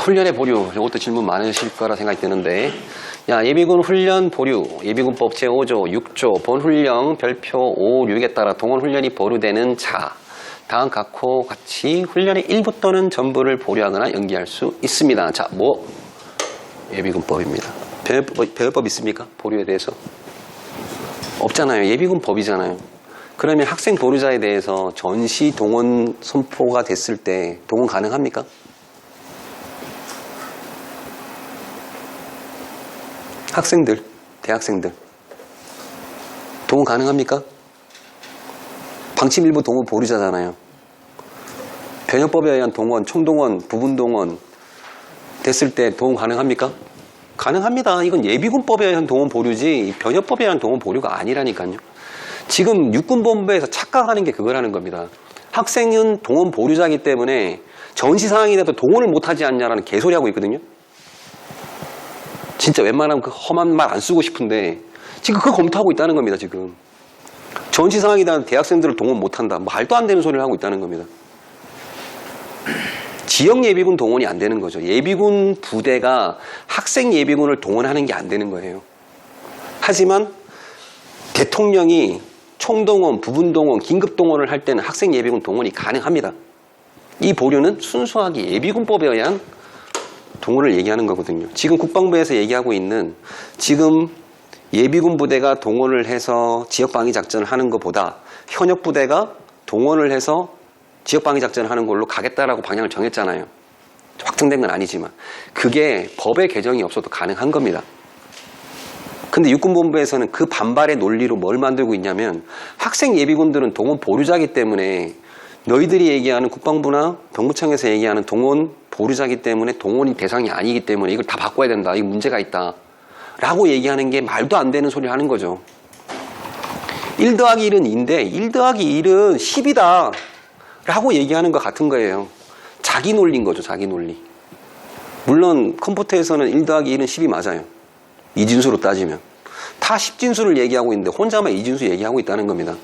훈련의 보류, 이것도 질문 많으실 거라 생각이 드는데, 야, 예비군 훈련 보류, 예비군법 제5조 6조 본훈령 별표 5, 6에 따라 동원훈련이 보류되는 자, 다음 각호 같이 훈련의 일부 또는 전부를 보류하거나 연기할 수 있습니다. 자, 뭐? 예비군법입니다. 배열법 있습니까? 보류에 대해서? 없잖아요. 예비군법이잖아요. 그러면 학생 보류자에 대해서 전시 동원 선포가 됐을 때 동원 가능합니까? 학생들, 대학생들 동원 가능합니까? 방침일부 동원 보류자잖아요. 변협법에 의한 동원, 총동원, 부분동원 됐을 때 동원 가능합니까? 가능합니다. 이건 예비군법에 의한 동원 보류지 변협법에 의한 동원 보류가 아니라니까요. 지금 육군본부에서 착각하는 게 그거라는 겁니다. 학생은 동원 보류자이기 때문에 전시 상황이 돼도 동원을 못하지 않냐라는 개소리하고 있거든요. 진짜 웬만하면 그 험한 말 안 쓰고 싶은데 지금 그거 검토하고 있다는 겁니다. 지금 전시 상황이 되면 대학생들을 동원 못한다. 말도 안 되는 소리를 하고 있다는 겁니다. 지역 예비군 동원이 안 되는 거죠. 예비군 부대가 학생 예비군을 동원하는 게 안 되는 거예요. 하지만 대통령이 총동원, 부분동원, 긴급동원을 할 때는 학생 예비군 동원이 가능합니다. 이 보류는 순수하게 예비군법에 의한 동원을 얘기하는 거거든요. 지금 국방부에서 얘기하고 있는 지금 예비군 부대가 동원을 해서 지역방위작전을 하는 것보다 현역 부대가 동원을 해서 지역방위작전을 하는 걸로 가겠다라고 방향을 정했잖아요. 확정된 건 아니지만 그게 법의 개정이 없어도 가능한 겁니다. 근데 육군본부에서는 그 반발의 논리로 뭘 만들고 있냐면 학생 예비군들은 동원 보류자이기 때문에 너희들이 얘기하는 국방부나 병무청에서 얘기하는 동원 보류자이기 때문에 동원이 대상이 아니기 때문에 이걸 다 바꿔야 된다. 이거 문제가 있다. 라고 얘기하는 게 말도 안 되는 소리를 하는 거죠. 1 더하기 1은 2인데 1 더하기 1은 10이다. 라고 얘기하는 것 같은 거예요. 자기 논리인 거죠. 자기 논리. 물론 컴퓨터에서는 1 더하기 1은 10이 맞아요. 이진수로 따지면. 다 10진수를 얘기하고 있는데 혼자만 이진수 얘기하고 있다는 겁니다.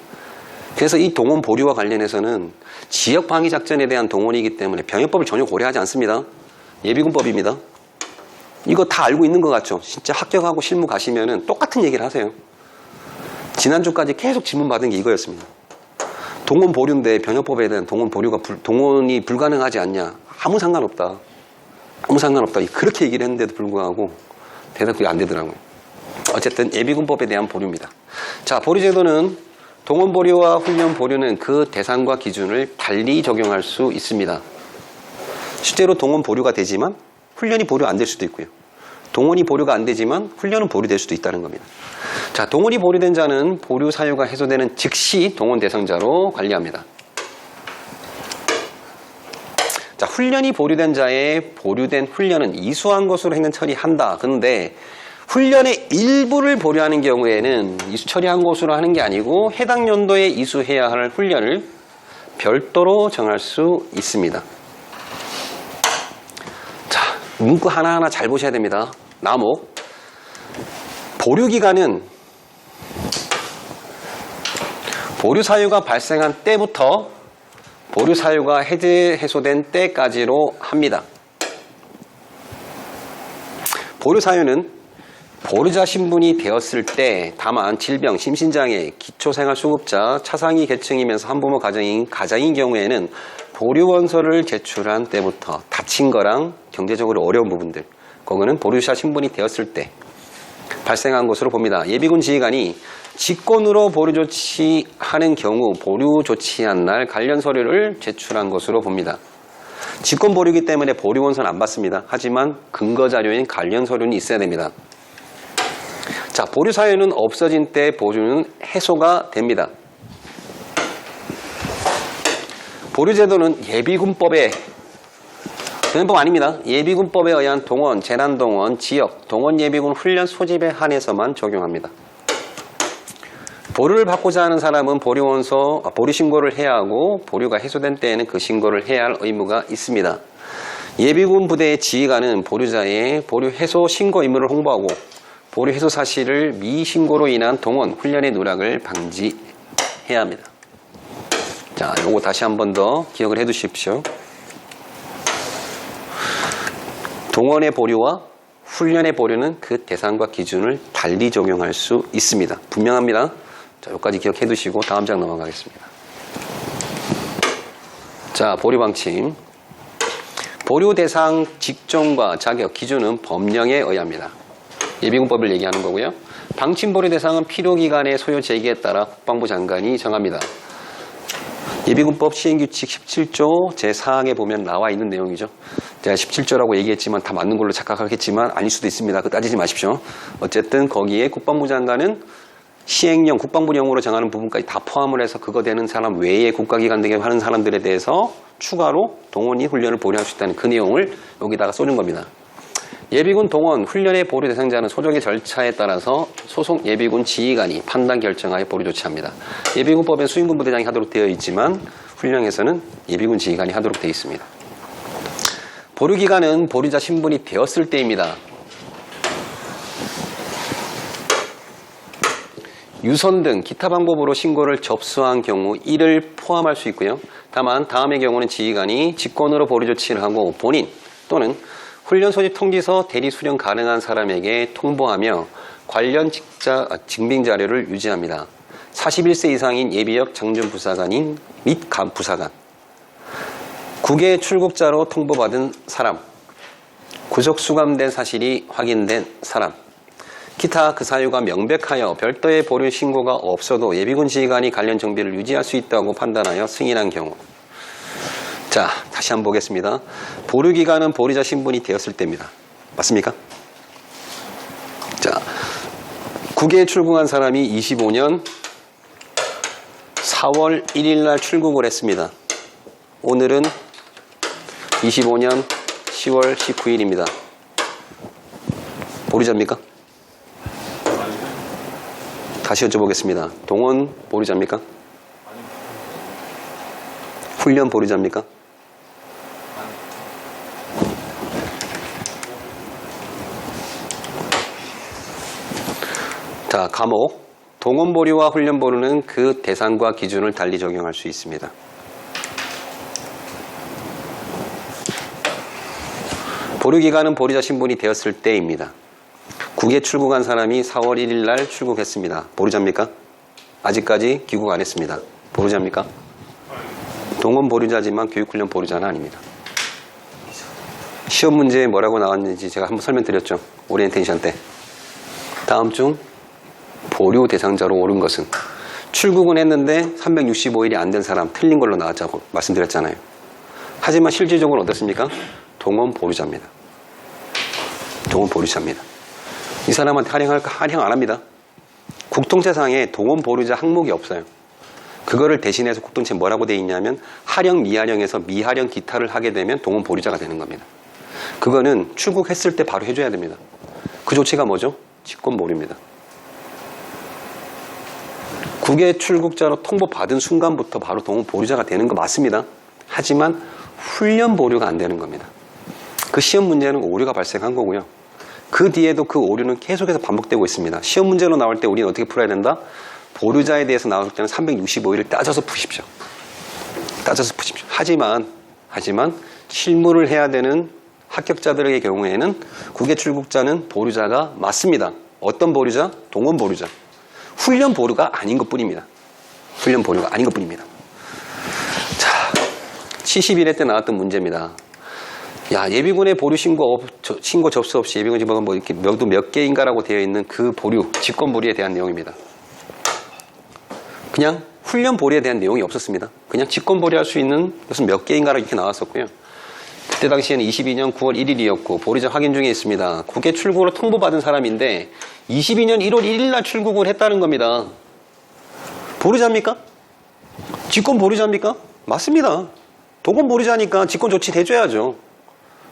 그래서 이 동원 보류와 관련해서는 지역방위작전에 대한 동원이기 때문에 병역법을 전혀 고려하지 않습니다. 예비군법입니다. 이거 다 알고 있는 것 같죠? 진짜 합격하고 실무 가시면은 똑같은 얘기를 하세요. 지난주까지 계속 질문 받은 게 이거였습니다. 동원 보류인데 병역법에 대한 동원 보류가 동원이 불가능하지 않냐? 아무 상관없다. 아무 상관없다. 그렇게 얘기를 했는데도 불구하고 대답이 안 되더라고요. 어쨌든 예비군법에 대한 보류입니다. 자, 보류제도는 동원 보류와 훈련 보류는 그 대상과 기준을 달리 적용할 수 있습니다. 실제로 동원 보류가 되지만 훈련이 보류 안 될 수도 있고요. 동원이 보류가 안 되지만 훈련은 보류될 수도 있다는 겁니다. 자, 동원이 보류된 자는 보류 사유가 해소되는 즉시 동원 대상자로 관리합니다. 자, 훈련이 보류된 자의 보류된 훈련은 이수한 것으로 행정 처리한다. 그런데 훈련의 일부를 보류하는 경우에는 이수 처리한 것으로 하는 게 아니고 해당 연도에 이수해야 할 훈련을 별도로 정할 수 있습니다. 자, 문구 하나하나 잘 보셔야 됩니다. 나목. 보류기간은 보류 사유가 발생한 때부터 보류 사유가 해소된 때까지로 합니다. 보류 사유는 보류자 신분이 되었을 때 다만 질병, 심신장애, 기초생활수급자, 차상위 계층이면서 한부모 가정인 가장인 경우에는 보류원서를 제출한 때부터 다친 거랑 경제적으로 어려운 부분들 그거는 보류자 신분이 되었을 때 발생한 것으로 봅니다. 예비군 지휘관이 직권으로 보류 조치하는 경우 보류 조치한 날 관련 서류를 제출한 것으로 봅니다. 직권 보류이기 때문에 보류원서는 안 받습니다. 하지만 근거 자료인 관련 서류는 있어야 됩니다. 자, 보류 사유는 없어진 때 보류는 해소가 됩니다. 보류제도는 예비군법에 변법 아닙니다. 예비군법에 의한 동원, 재난동원, 지역, 동원 예비군 훈련 소집에 한해서만 적용합니다. 보류를 받고자 하는 사람은 보류 신고를 해야 하고 보류가 해소된 때에는 그 신고를 해야 할 의무가 있습니다. 예비군 부대의 지휘관은 보류자의 보류 해소 신고 의무를 홍보하고 보류 해소 사실을 미신고로 인한 동원, 훈련의 누락을 방지해야 합니다. 자, 요거 다시 한 번 더 기억을 해 두십시오. 동원의 보류와 훈련의 보류는 그 대상과 기준을 달리 적용할 수 있습니다. 분명합니다. 자, 여기까지 기억해 두시고 다음 장 넘어가겠습니다. 자, 보류 방침. 보류 대상 직종과 자격, 기준은 법령에 의합니다. 예비군법을 얘기하는 거고요. 방침 보류 대상은 필요기간의 소요 제기에 따라 국방부 장관이 정합니다. 예비군법 시행규칙 17조 제4항에 보면 나와 있는 내용이죠. 제가 17조라고 얘기했지만 다 맞는 걸로 착각하겠지만 아닐 수도 있습니다. 그거 따지지 마십시오. 어쨌든 거기에 국방부 장관은 시행령, 국방부령으로 정하는 부분까지 다 포함을 해서 그거 되는 사람 외에 국가기관 등에 하는 사람들에 대해서 추가로 동원이 훈련을 보류할 수 있다는 그 내용을 여기다가 쏘는 겁니다. 예비군 동원, 훈련의 보류 대상자는 소정의 절차에 따라서 소속 예비군 지휘관이 판단 결정하여 보류 조치합니다. 예비군법엔 수행군 부대장이 하도록 되어 있지만 훈령에서는 예비군 지휘관이 하도록 되어 있습니다. 보류 기간은 보류자 신분이 되었을 때입니다. 유선 등 기타 방법으로 신고를 접수한 경우 이를 포함할 수 있고요. 다만 다음의 경우는 지휘관이 직권으로 보류 조치를 하고 본인 또는 훈련 소집 통지서 대리 수령 가능한 사람에게 통보하며 관련 증빙 자료를 유지합니다. 41세 이상인 예비역 장전 부사관인 및 부사관, 국외 출국자로 통보받은 사람, 구속 수감된 사실이 확인된 사람, 기타 그 사유가 명백하여 별도의 보류 신고가 없어도 예비군 지휘관이 관련 정비를 유지할 수 있다고 판단하여 승인한 경우. 자, 다시 한번 보겠습니다. 보류 기간은 보류자 신분이 되었을 때입니다. 맞습니까? 자, 국외에 출국한 사람이 25년 4월 1일 날 출국을 했습니다. 오늘은 25년 10월 19일입니다. 보류자입니까? 다시 여쭤보겠습니다. 동원 보류자입니까? 훈련 보류자입니까? 자, 과목. 동원 보류와 훈련 보류는 그 대상과 기준을 달리 적용할 수 있습니다. 보류 기간은 보류자 신분이 되었을 때입니다. 국외 출국한 사람이 4월 1일 날 출국했습니다. 보류자입니까? 아직까지 귀국 안 했습니다. 보류자입니까? 동원 보류자지만 교육훈련 보류자는 아닙니다. 시험 문제에 뭐라고 나왔는지 제가 한번 설명드렸죠. 오리엔테이션 때. 다음 중 보류 대상자로 오른 것은 출국은 했는데 365일이 안 된 사람 틀린 걸로 나왔다고 말씀드렸잖아요. 하지만 실질적으로 어떻습니까? 동원 보류자입니다. 동원 보류자입니다. 이 사람한테 할영 안 합니다. 국통체상에 동원 보류자 항목이 없어요. 그거를 대신해서 국통체 뭐라고 되어 있냐면 하령, 미하령에서 미하령 기타를 하게 되면 동원 보류자가 되는 겁니다. 그거는 출국했을 때 바로 해줘야 됩니다. 그 조치가 뭐죠? 직권 보류입니다. 국외 출국자로 통보받은 순간부터 바로 동원 보류자가 되는 거 맞습니다. 하지만 훈련 보류가 안 되는 겁니다. 그 시험 문제는 오류가 발생한 거고요. 그 뒤에도 그 오류는 계속해서 반복되고 있습니다. 시험 문제로 나올 때 우리는 어떻게 풀어야 된다? 보류자에 대해서 나올 때는 365일을 따져서 푸십시오. 따져서 푸십시오. 하지만 실무를 해야 되는 합격자들의 경우에는 국외 출국자는 보류자가 맞습니다. 어떤 보류자? 동원 보류자. 훈련 보류가 아닌 것 뿐입니다. 훈련 보류가 아닌 것 뿐입니다. 자, 71회 때 나왔던 문제입니다. 야, 예비군의 보류 신고 접수 없이 예비군 지번가 뭐 이렇게 몇 개인가라고 되어 있는 그 보류, 직권 보류에 대한 내용입니다. 그냥 훈련 보류에 대한 내용이 없었습니다. 그냥 직권 보류할 수 있는 것은 몇 개인가라고 이렇게 나왔었고요. 그때 당시에는 22년 9월 1일이었고 보류자 확인 중에 있습니다. 국외 출국으로 통보받은 사람인데 22년 1월 1일 날 출국을 했다는 겁니다. 보류자입니까? 직권 보류자입니까? 맞습니다. 동원 보류자니까 직권 조치 해줘야죠.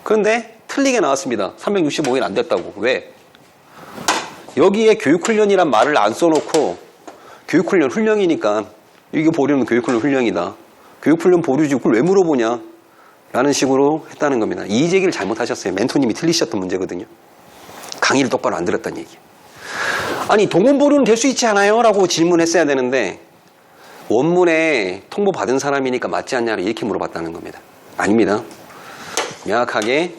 그런데 틀리게 나왔습니다. 365일 안 됐다고. 왜? 여기에 교육훈련이란 말을 안 써놓고 교육훈련 훈령이니까 이게 보류는 교육훈련 훈령이다. 교육훈련 보류지 그걸 왜 물어보냐 라는 식으로 했다는 겁니다. 이의제기를 잘못하셨어요. 멘토님이 틀리셨던 문제거든요. 강의를 똑바로 안 들었다는 얘기. 아니 동원 보류는 될 수 있지 않아요? 라고 질문했어야 되는데 원문에 통보받은 사람이니까 맞지 않냐고 이렇게 물어봤다는 겁니다. 아닙니다. 명확하게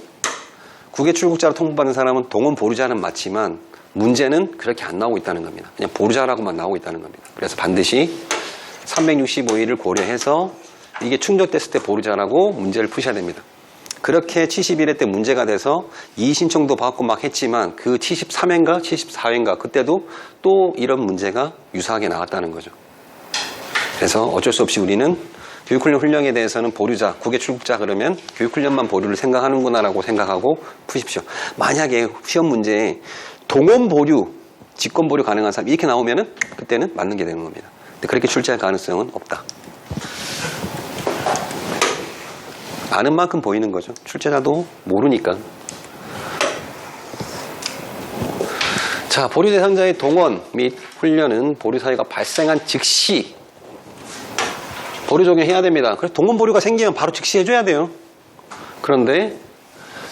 국외 출국자로 통보받은 사람은 동원 보류자는 맞지만 문제는 그렇게 안 나오고 있다는 겁니다. 그냥 보류자라고만 나오고 있다는 겁니다. 그래서 반드시 365일을 고려해서 이게 충족됐을 때 보류자라고 문제를 푸셔야 됩니다. 그렇게 71회 때 문제가 돼서 이의신청도 받고 막 했지만 그 73회인가 74회인가 그때도 또 이런 문제가 유사하게 나왔다는 거죠. 그래서 어쩔 수 없이 우리는 교육훈련 훈령에 대해서는 보류자, 국외 출국자 그러면 교육훈련만 보류를 생각하는구나라고 생각하고 푸십시오. 만약에 시험 문제에 동원 보류, 직권 보류 가능한 사람 이렇게 나오면은 그때는 맞는 게 되는 겁니다. 근데 그렇게 출제할 가능성은 없다. 아는 만큼 보이는 거죠. 출제자도 모르니까. 자, 보류 대상자의 동원 및 훈련은 보류 사유가 발생한 즉시 보류 적용해야 됩니다. 그래서 동원 보류가 생기면 바로 즉시 해줘야 돼요. 그런데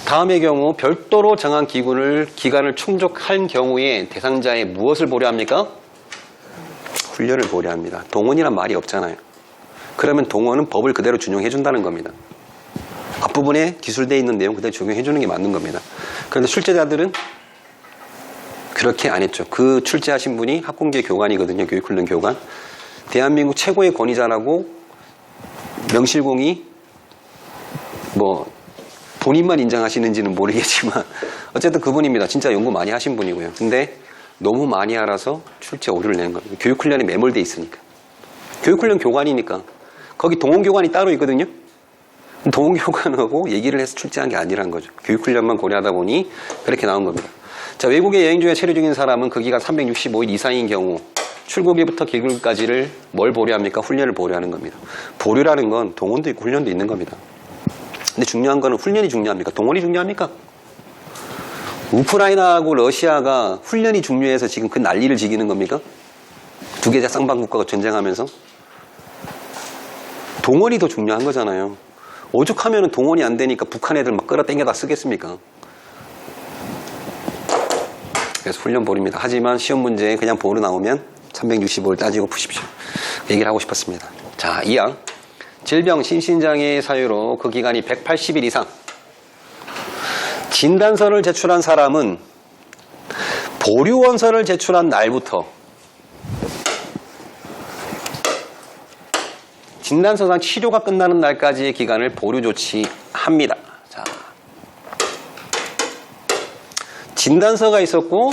다음의 경우 별도로 정한 기간을 충족한 경우에 대상자의 무엇을 보류합니까? 훈련을 보류합니다. 동원이란 말이 없잖아요. 그러면 동원은 법을 그대로 준용해 준다는 겁니다. 앞부분에 기술되어 있는 내용 그대로 적용해 주는 게 맞는 겁니다. 그런데 출제자들은 그렇게 안 했죠. 그 출제하신 분이 학군계 교관이거든요. 교육훈련 교관. 대한민국 최고의 권위자라고 명실공히 본인만 인정하시는지는 모르겠지만 어쨌든 그분입니다. 진짜 연구 많이 하신 분이고요. 근데 너무 많이 알아서 출제 오류를 내는 겁니다. 교육훈련에 매몰돼 있으니까. 교육훈련 교관이니까 거기 동원교관이 따로 있거든요. 동원교관하고 얘기를 해서 출제한 게 아니란 거죠. 교육훈련만 고려하다 보니 그렇게 나온 겁니다. 자, 외국에 여행 중에 체류 중인 사람은 그 기간 365일 이상인 경우 출국일부터 귀국까지를 뭘 보류합니까? 훈련을 보류하는 겁니다. 보류라는 건 동원도 있고 훈련도 있는 겁니다. 근데 중요한 거는 훈련이 중요합니까? 동원이 중요합니까? 우크라이나하고 러시아가 훈련이 중요해서 지금 그 난리를 지기는 겁니까? 두 개자 쌍방국가가 전쟁하면서 동원이 더 중요한 거잖아요. 오죽하면 동원이 안 되니까 북한 애들 막 끌어당겨다 쓰겠습니까? 그래서 훈련 보류입니다. 하지만 시험 문제에 그냥 보류 나오면 365를 따지고 푸십시오. 얘기를 하고 싶었습니다. 자, 2항. 질병, 심신장애의 사유로 그 기간이 180일 이상. 진단서를 제출한 사람은 보류원서를 제출한 날부터 진단서상 치료가 끝나는 날까지의 기간을 보류 조치합니다. 자, 진단서가 있었고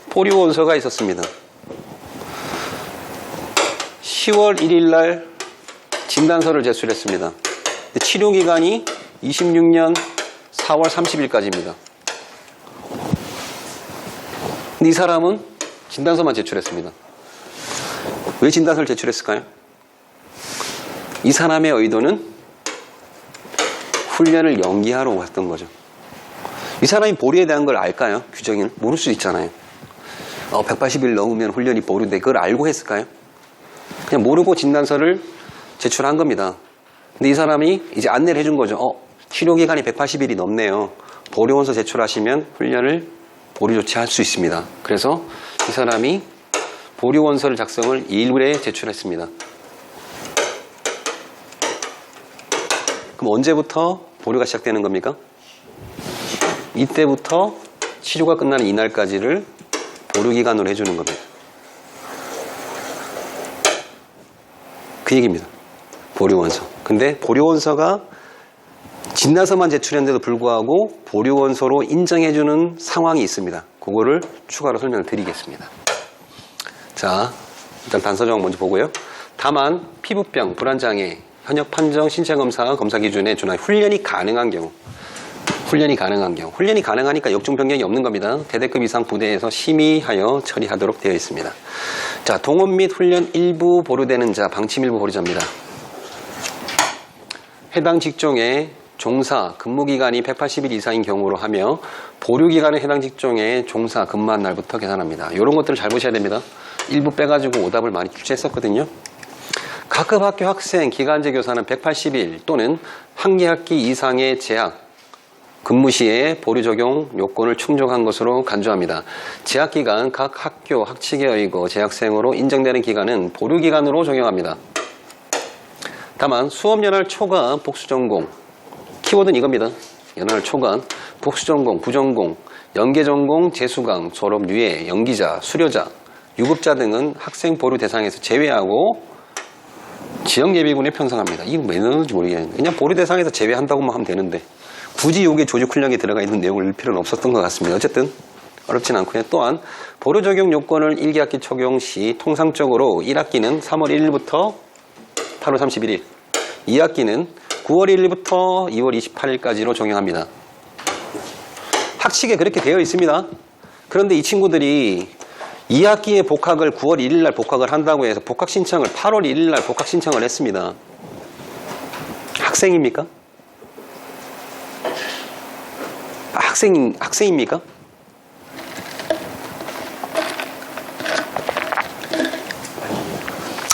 보류원서가 있었습니다. 10월 1일 날 진단서를 제출했습니다. 치료기간이 26년 4월 30일까지입니다. 근데 이 사람은 진단서만 제출했습니다. 왜 진단서를 제출했을까요? 이 사람의 의도는 훈련을 연기하러 왔던 거죠. 이 사람이 보류에 대한 걸 알까요? 규정을 모를 수 있잖아요. 180일 넘으면 훈련이 보류돼. 그걸 알고 했을까요? 그냥 모르고 진단서를 제출한 겁니다. 근데 이 사람이 이제 안내를 해준 거죠. 치료기간이 180일이 넘네요. 보류원서 제출하시면 훈련을 보류 조치할 수 있습니다. 그래서 이 사람이 보류원서를 작성을 2일에 제출했습니다. 그럼 언제부터 보류가 시작되는 겁니까? 이때부터 치료가 끝나는 이날까지를 보류기간으로 해주는 겁니다. 그 얘기입니다. 보류원서. 근데 보류원서가 진단서만 제출했는데도 불구하고 보류원서로 인정해주는 상황이 있습니다. 그거를 추가로 설명을 드리겠습니다. 자, 일단 단서 조항 먼저 보고요. 다만 피부병, 불안장애, 현역 판정, 신체검사, 검사 기준에 준한 훈련이 가능한 경우 훈련이 가능하니까 역종 변경이 없는 겁니다. 대대급 이상 부대에서 심의하여 처리하도록 되어 있습니다. 자, 동원 및 훈련 일부 보류되는 자, 방침 일부 보류자입니다. 해당 직종의 종사, 근무기간이 180일 이상인 경우로 하며 보류기간은 해당 직종의 종사, 근무한 날부터 계산합니다. 이런 것들을 잘 보셔야 됩니다. 일부 빼가지고 오답을 많이 출제했었거든요. 각급 학교 학생, 기간제 교사는 180일 또는 한 개 학기 이상의 재학, 근무 시에 보류 적용 요건을 충족한 것으로 간주합니다. 재학기간 각 학교 학칙에 의거 재학생으로 인정되는 기간은 보류기간으로 적용합니다. 다만 수업 연할 초과 복수전공, 키워드는 이겁니다. 연할 초과 복수전공, 부전공, 연계전공, 재수강, 졸업 유예, 연기자, 수료자, 유급자 등은 학생 보류 대상에서 제외하고 지역예비군에 편성합니다. 이거 왜 넣는지 모르겠는데 그냥 보류 대상에서 제외한다고만 하면 되는데 굳이 이게 조직훈련에 들어가 있는 내용을 넣을 필요는 없었던 것 같습니다. 어쨌든 어렵진 않고요. 또한 보류 적용 요건을 1기학기 적용 시 통상적으로 1학기는 3월 1일부터 8월 31일, 2학기는 9월 1일부터 2월 28일까지로 적용합니다. 학칙에 그렇게 되어 있습니다. 그런데 이 친구들이 2학기에 복학을 9월 1일 날 복학을 한다고 해서 복학 신청을 8월 1일 날 복학 신청을 했습니다. 학생입니까? 학생입니까?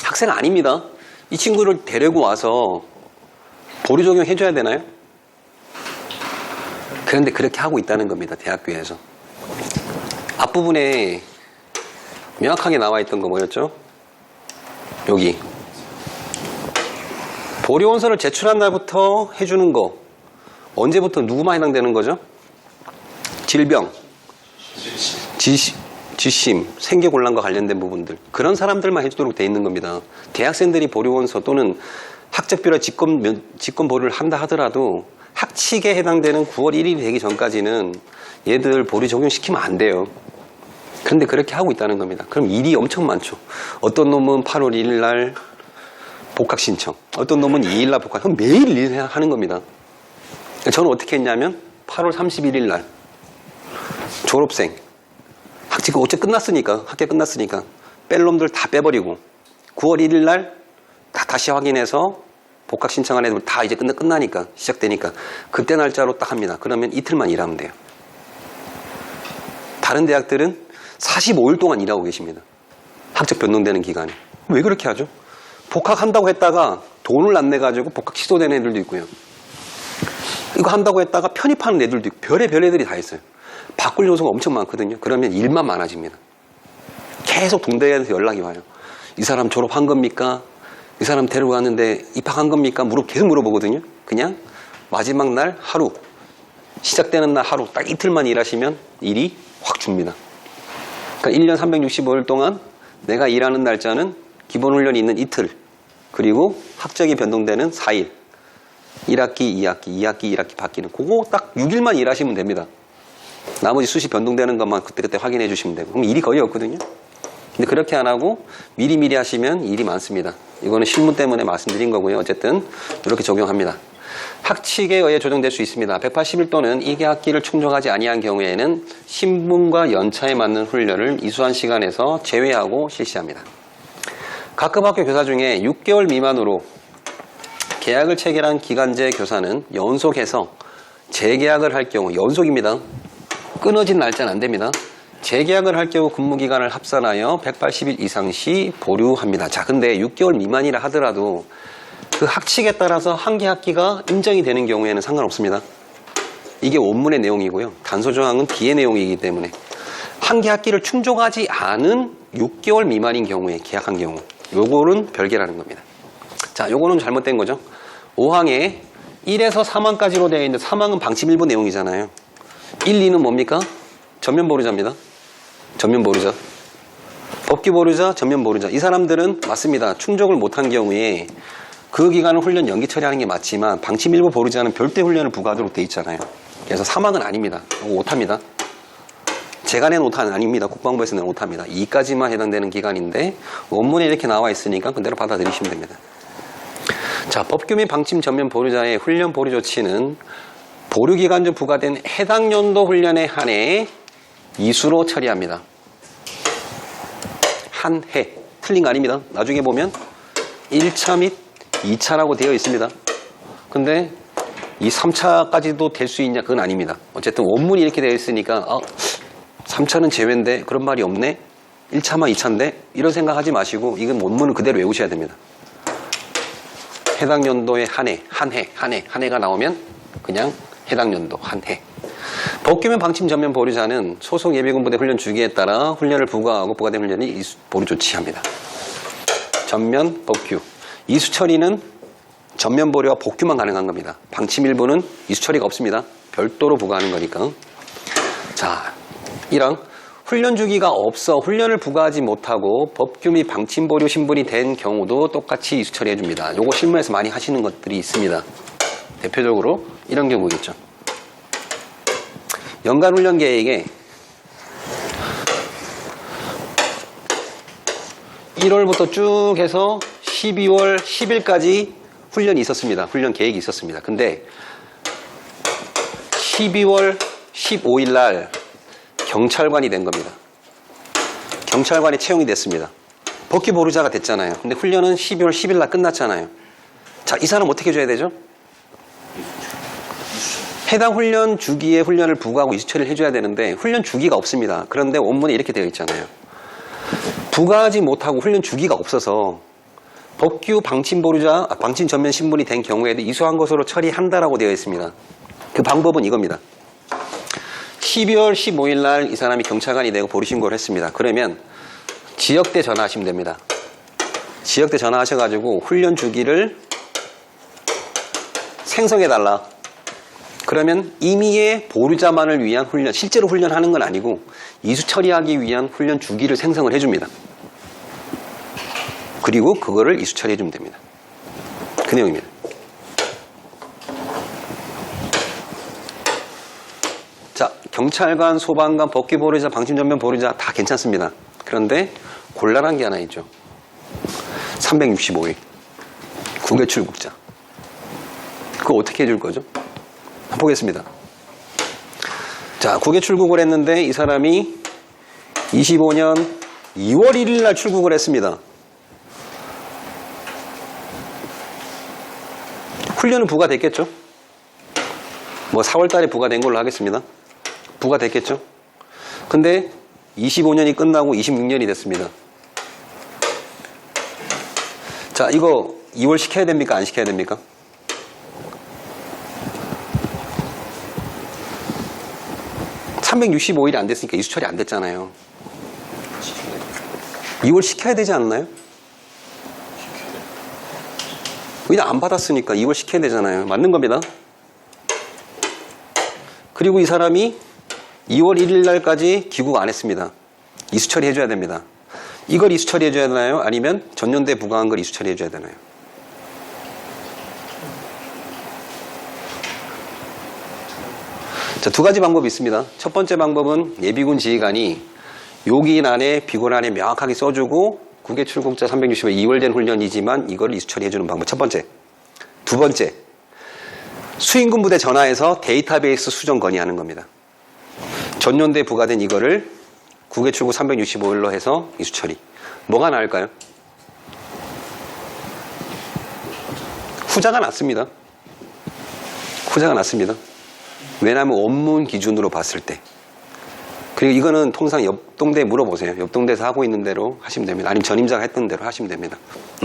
학생 아닙니다. 이 친구를 데리고 와서 보류 적용해줘야 되나요? 그런데 그렇게 하고 있다는 겁니다. 대학교에서. 앞부분에 명확하게 나와 있던 거 뭐였죠? 여기. 보류원서를 제출한 날부터 해주는 거. 언제부터 누구만 해당되는 거죠? 질병, 지심, 생계곤란과 관련된 부분들. 그런 사람들만 해주도록 돼 있는 겁니다. 대학생들이 보류원서 또는 학적별로 직권 보류를 한다 하더라도 학칙에 해당되는 9월 1일이 되기 전까지는 얘들 보류 적용시키면 안 돼요. 그런데 그렇게 하고 있다는 겁니다. 그럼 일이 엄청 많죠. 어떤 놈은 8월 1일 날 복학 신청, 어떤 놈은 2일 날 복학, 그럼 매일 일하는 겁니다. 저는 어떻게 했냐면 8월 31일 날 졸업생, 학칙 어째 끝났으니까, 학기 끝났으니까 뺄 놈들 다 빼버리고 9월 1일 날 다시 확인해서 복학 신청한 애들 다 이제 끝나니까, 시작되니까 그때 날짜로 딱 합니다. 그러면 이틀만 일하면 돼요. 다른 대학들은 45일 동안 일하고 계십니다. 학적 변동되는 기간에. 왜 그렇게 하죠? 복학한다고 했다가 돈을 안 내가지고 복학 취소되는 애들도 있고요. 이거 한다고 했다가 편입하는 애들도 있고 별의별 애들이 다 있어요. 바꿀 요소가 엄청 많거든요. 그러면 일만 많아집니다. 계속 동대에서 연락이 와요. 이 사람 졸업한 겁니까? 이 사람 데려갔는데 입학한 겁니까? 계속 물어보거든요. 그냥 마지막 날 하루, 시작되는 날 하루, 딱 이틀만 일하시면 일이 확 줍니다. 그러니까 1년 365일 동안 내가 일하는 날짜는 기본훈련이 있는 이틀, 그리고 학적이 변동되는 4일. 1학기, 2학기, 2학기, 1학기 바뀌는 그거 딱 6일만 일하시면 됩니다. 나머지 수시 변동되는 것만 그때그때 확인해 주시면 되고. 그럼 일이 거의 없거든요. 근데 그렇게 안 하고 미리미리 하시면 일이 많습니다. 이거는 실무 때문에 말씀드린 거고요. 어쨌든 이렇게 적용합니다. 학칙에 의해 조정될 수 있습니다. 180일 또는 2개 학기를 충족하지 아니한 경우에는 신분과 연차에 맞는 훈련을 이수한 시간에서 제외하고 실시합니다. 각급 학교 교사 중에 6개월 미만으로 계약을 체결한 기간제 교사는 연속해서 재계약을 할 경우, 연속입니다. 끊어진 날짜는 안 됩니다. 재계약을 할 경우 근무기간을 합산하여 180일 이상 시 보류합니다. 자, 근데 6개월 미만이라 하더라도 그 학칙에 따라서 한 개 학기가 인정이 되는 경우에는 상관없습니다. 이게 원문의 내용이고요. 단서조항은 뒤의 내용이기 때문에 한 개 학기를 충족하지 않은 6개월 미만인 경우에 계약한 경우, 요거는 별개라는 겁니다. 자, 요거는 잘못된 거죠. 5항에 1에서 3항까지로 되어 있는 3항은 방침 일부 내용이잖아요. 1, 2는 뭡니까? 전면 보류자입니다. 전면 보류자. 법규 보류자, 전면 보류자. 이 사람들은 맞습니다. 충족을 못한 경우에 그 기간을 훈련 연기 처리하는 게 맞지만 방침 일부 보류자는 별도의 훈련을 부과하도록 되어 있잖아요. 그래서 3항은 아닙니다. 오타입니다. 제가 낸 오타는 아닙니다. 국방부에서 낸 오타입니다. 2까지만 해당되는 기간인데 원문에 이렇게 나와 있으니까 그대로 받아들이시면 됩니다. 자, 법규 및 방침 전면 보류자의 훈련 보류 조치는 보류기간 중 부과된 해당 연도 훈련에 한해 이수로 처리합니다. 한 해. 틀린 거 아닙니다. 나중에 보면 1차 및 2차라고 되어 있습니다. 근데 이 3차까지도 될 수 있냐? 그건 아닙니다. 어쨌든 원문이 이렇게 되어 있으니까 3차는 제외인데 그런 말이 없네? 1차만 2차인데? 이런 생각하지 마시고 이건 원문을 그대로 외우셔야 됩니다. 해당 연도에 한 해가 나오면 그냥 해당 연도 한 해. 법규면 방침 전면 보류자는 소속 예비군부대 훈련 주기에 따라 훈련을 부과하고 부과된 훈련이 이수 보류 조치합니다. 전면 법규. 이수 처리는 전면 보류와 복규만 가능한 겁니다. 방침 일부는 이수 처리가 없습니다. 별도로 부과하는 거니까. 자, 1항 훈련 주기가 없어 훈련을 부과하지 못하고 법규 및 방침 보류 신분이 된 경우도 똑같이 이수 처리해 줍니다. 요거 실무에서 많이 하시는 것들이 있습니다. 대표적으로 이런 경우겠죠. 연간 훈련 계획에 1월부터 쭉 해서 12월 10일까지 훈련이 있었습니다. 훈련 계획이 있었습니다. 근데 12월 15일 날 경찰관이 된 겁니다. 경찰관이 채용이 됐습니다. 법규 보루자가 됐잖아요. 근데 훈련은 12월 10일 날 끝났잖아요. 자, 이 사람 어떻게 줘야 되죠? 해당 훈련 주기에 훈련을 부과하고 이수 처리를 해줘야 되는데 훈련 주기가 없습니다. 그런데 원문에 이렇게 되어 있잖아요. 부과하지 못하고 훈련 주기가 없어서 법규 방침 보루자, 방침 전면 신분이 된 경우에도 이수한 것으로 처리한다라고 되어 있습니다. 그 방법은 이겁니다. 12월 15일 날 이 사람이 경찰관이 되고 보류 신고를 했습니다. 그러면 지역대 전화하시면 됩니다. 지역대 전화하셔가지고 훈련 주기를 생성해달라. 그러면 임의의 보류자만을 위한 훈련, 실제로 훈련하는 건 아니고 이수 처리하기 위한 훈련 주기를 생성을 해줍니다. 그리고 그거를 이수 처리해주면 됩니다. 그 내용입니다. 자, 경찰관, 소방관, 법규 보루자, 방침 전면 보루자 다 괜찮습니다. 그런데 곤란한 게 하나 있죠. 365일 국외 출국자. 그거 어떻게 해줄 거죠? 보겠습니다. 자, 국외 출국을 했는데 이 사람이 25년 2월 1일 날 출국을 했습니다. 훈련은 부과됐겠죠? 뭐 4월 달에 부과된 걸로 하겠습니다. 부과됐겠죠? 근데 25년이 끝나고 26년이 됐습니다. 자, 이거 2월 시켜야 됩니까? 안 시켜야 됩니까? (365일이) 안 됐으니까 이수 처리 안 됐잖아요. 2월 시켜야 되지 않나요? 그냥 안 받았으니까 2월 시켜야 되잖아요. 맞는 겁니다. 그리고 이 사람이 2월 1일 날까지 귀국 안 했습니다. 이수 처리해 줘야 됩니다. 이걸 이수 처리해 줘야 되나요? 아니면 전년도에 부과한 걸 이수 처리해 줘야 되나요? 자, 두 가지 방법이 있습니다. 첫 번째 방법은 예비군 지휘관이 요기인 안에 비군 안에 명확하게 써주고 국외 출국자 360일 2월 된 훈련이지만 이걸 이수 처리해주는 방법. 첫 번째. 두 번째. 수인군 부대 전화해서 데이터베이스 수정 건의하는 겁니다. 전년도에 부과된 이거를 국외 출국 365일로 해서 이수 처리. 뭐가 나을까요? 후자가 낫습니다. 후자가 낫습니다. 왜냐하면 원문 기준으로 봤을 때. 그리고 이거는 통상 옆 동대에 물어보세요. 옆 동대에서 하고 있는 대로 하시면 됩니다. 아니면 전임자가 했던 대로 하시면 됩니다.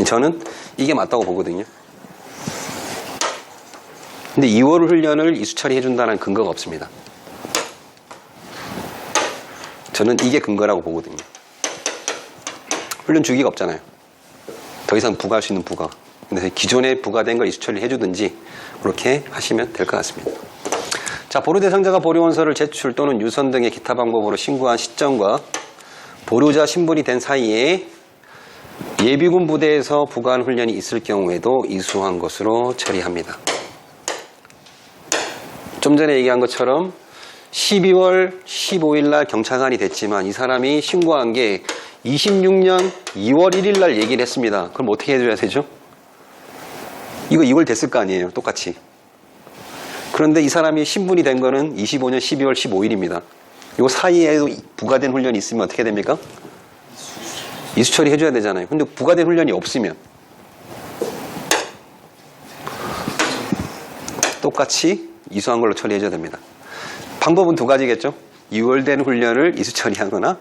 저는 이게 맞다고 보거든요. 근데 2월 훈련을 이수 처리해준다는 근거가 없습니다. 저는 이게 근거라고 보거든요. 훈련 주기가 없잖아요. 더 이상 부과할 수 있는 부과. 그래서 기존에 부과된 걸 이수 처리해주든지 그렇게 하시면 될 것 같습니다. 자, 보류 대상자가 보류 원서를 제출 또는 유선 등의 기타 방법으로 신고한 시점과 보류자 신분이 된 사이에 예비군 부대에서 부과한 훈련이 있을 경우에도 이수한 것으로 처리합니다. 좀 전에 얘기한 것처럼 12월 15일 날 경찰관이 됐지만 이 사람이 신고한 게 26년 2월 1일 날 얘기를 했습니다. 그럼 어떻게 해줘야 되죠? 이거 2월 됐을 거 아니에요. 똑같이. 그런데 이 사람이 신분이 된 거는 25년 12월 15일입니다. 요 사이에도 부과된 훈련이 있으면 어떻게 됩니까? 이수 처리 해줘야 되잖아요. 근데 부과된 훈련이 없으면 똑같이 이수한 걸로 처리해줘야 됩니다. 방법은 두 가지겠죠. 2월 된 훈련을 이수 처리하거나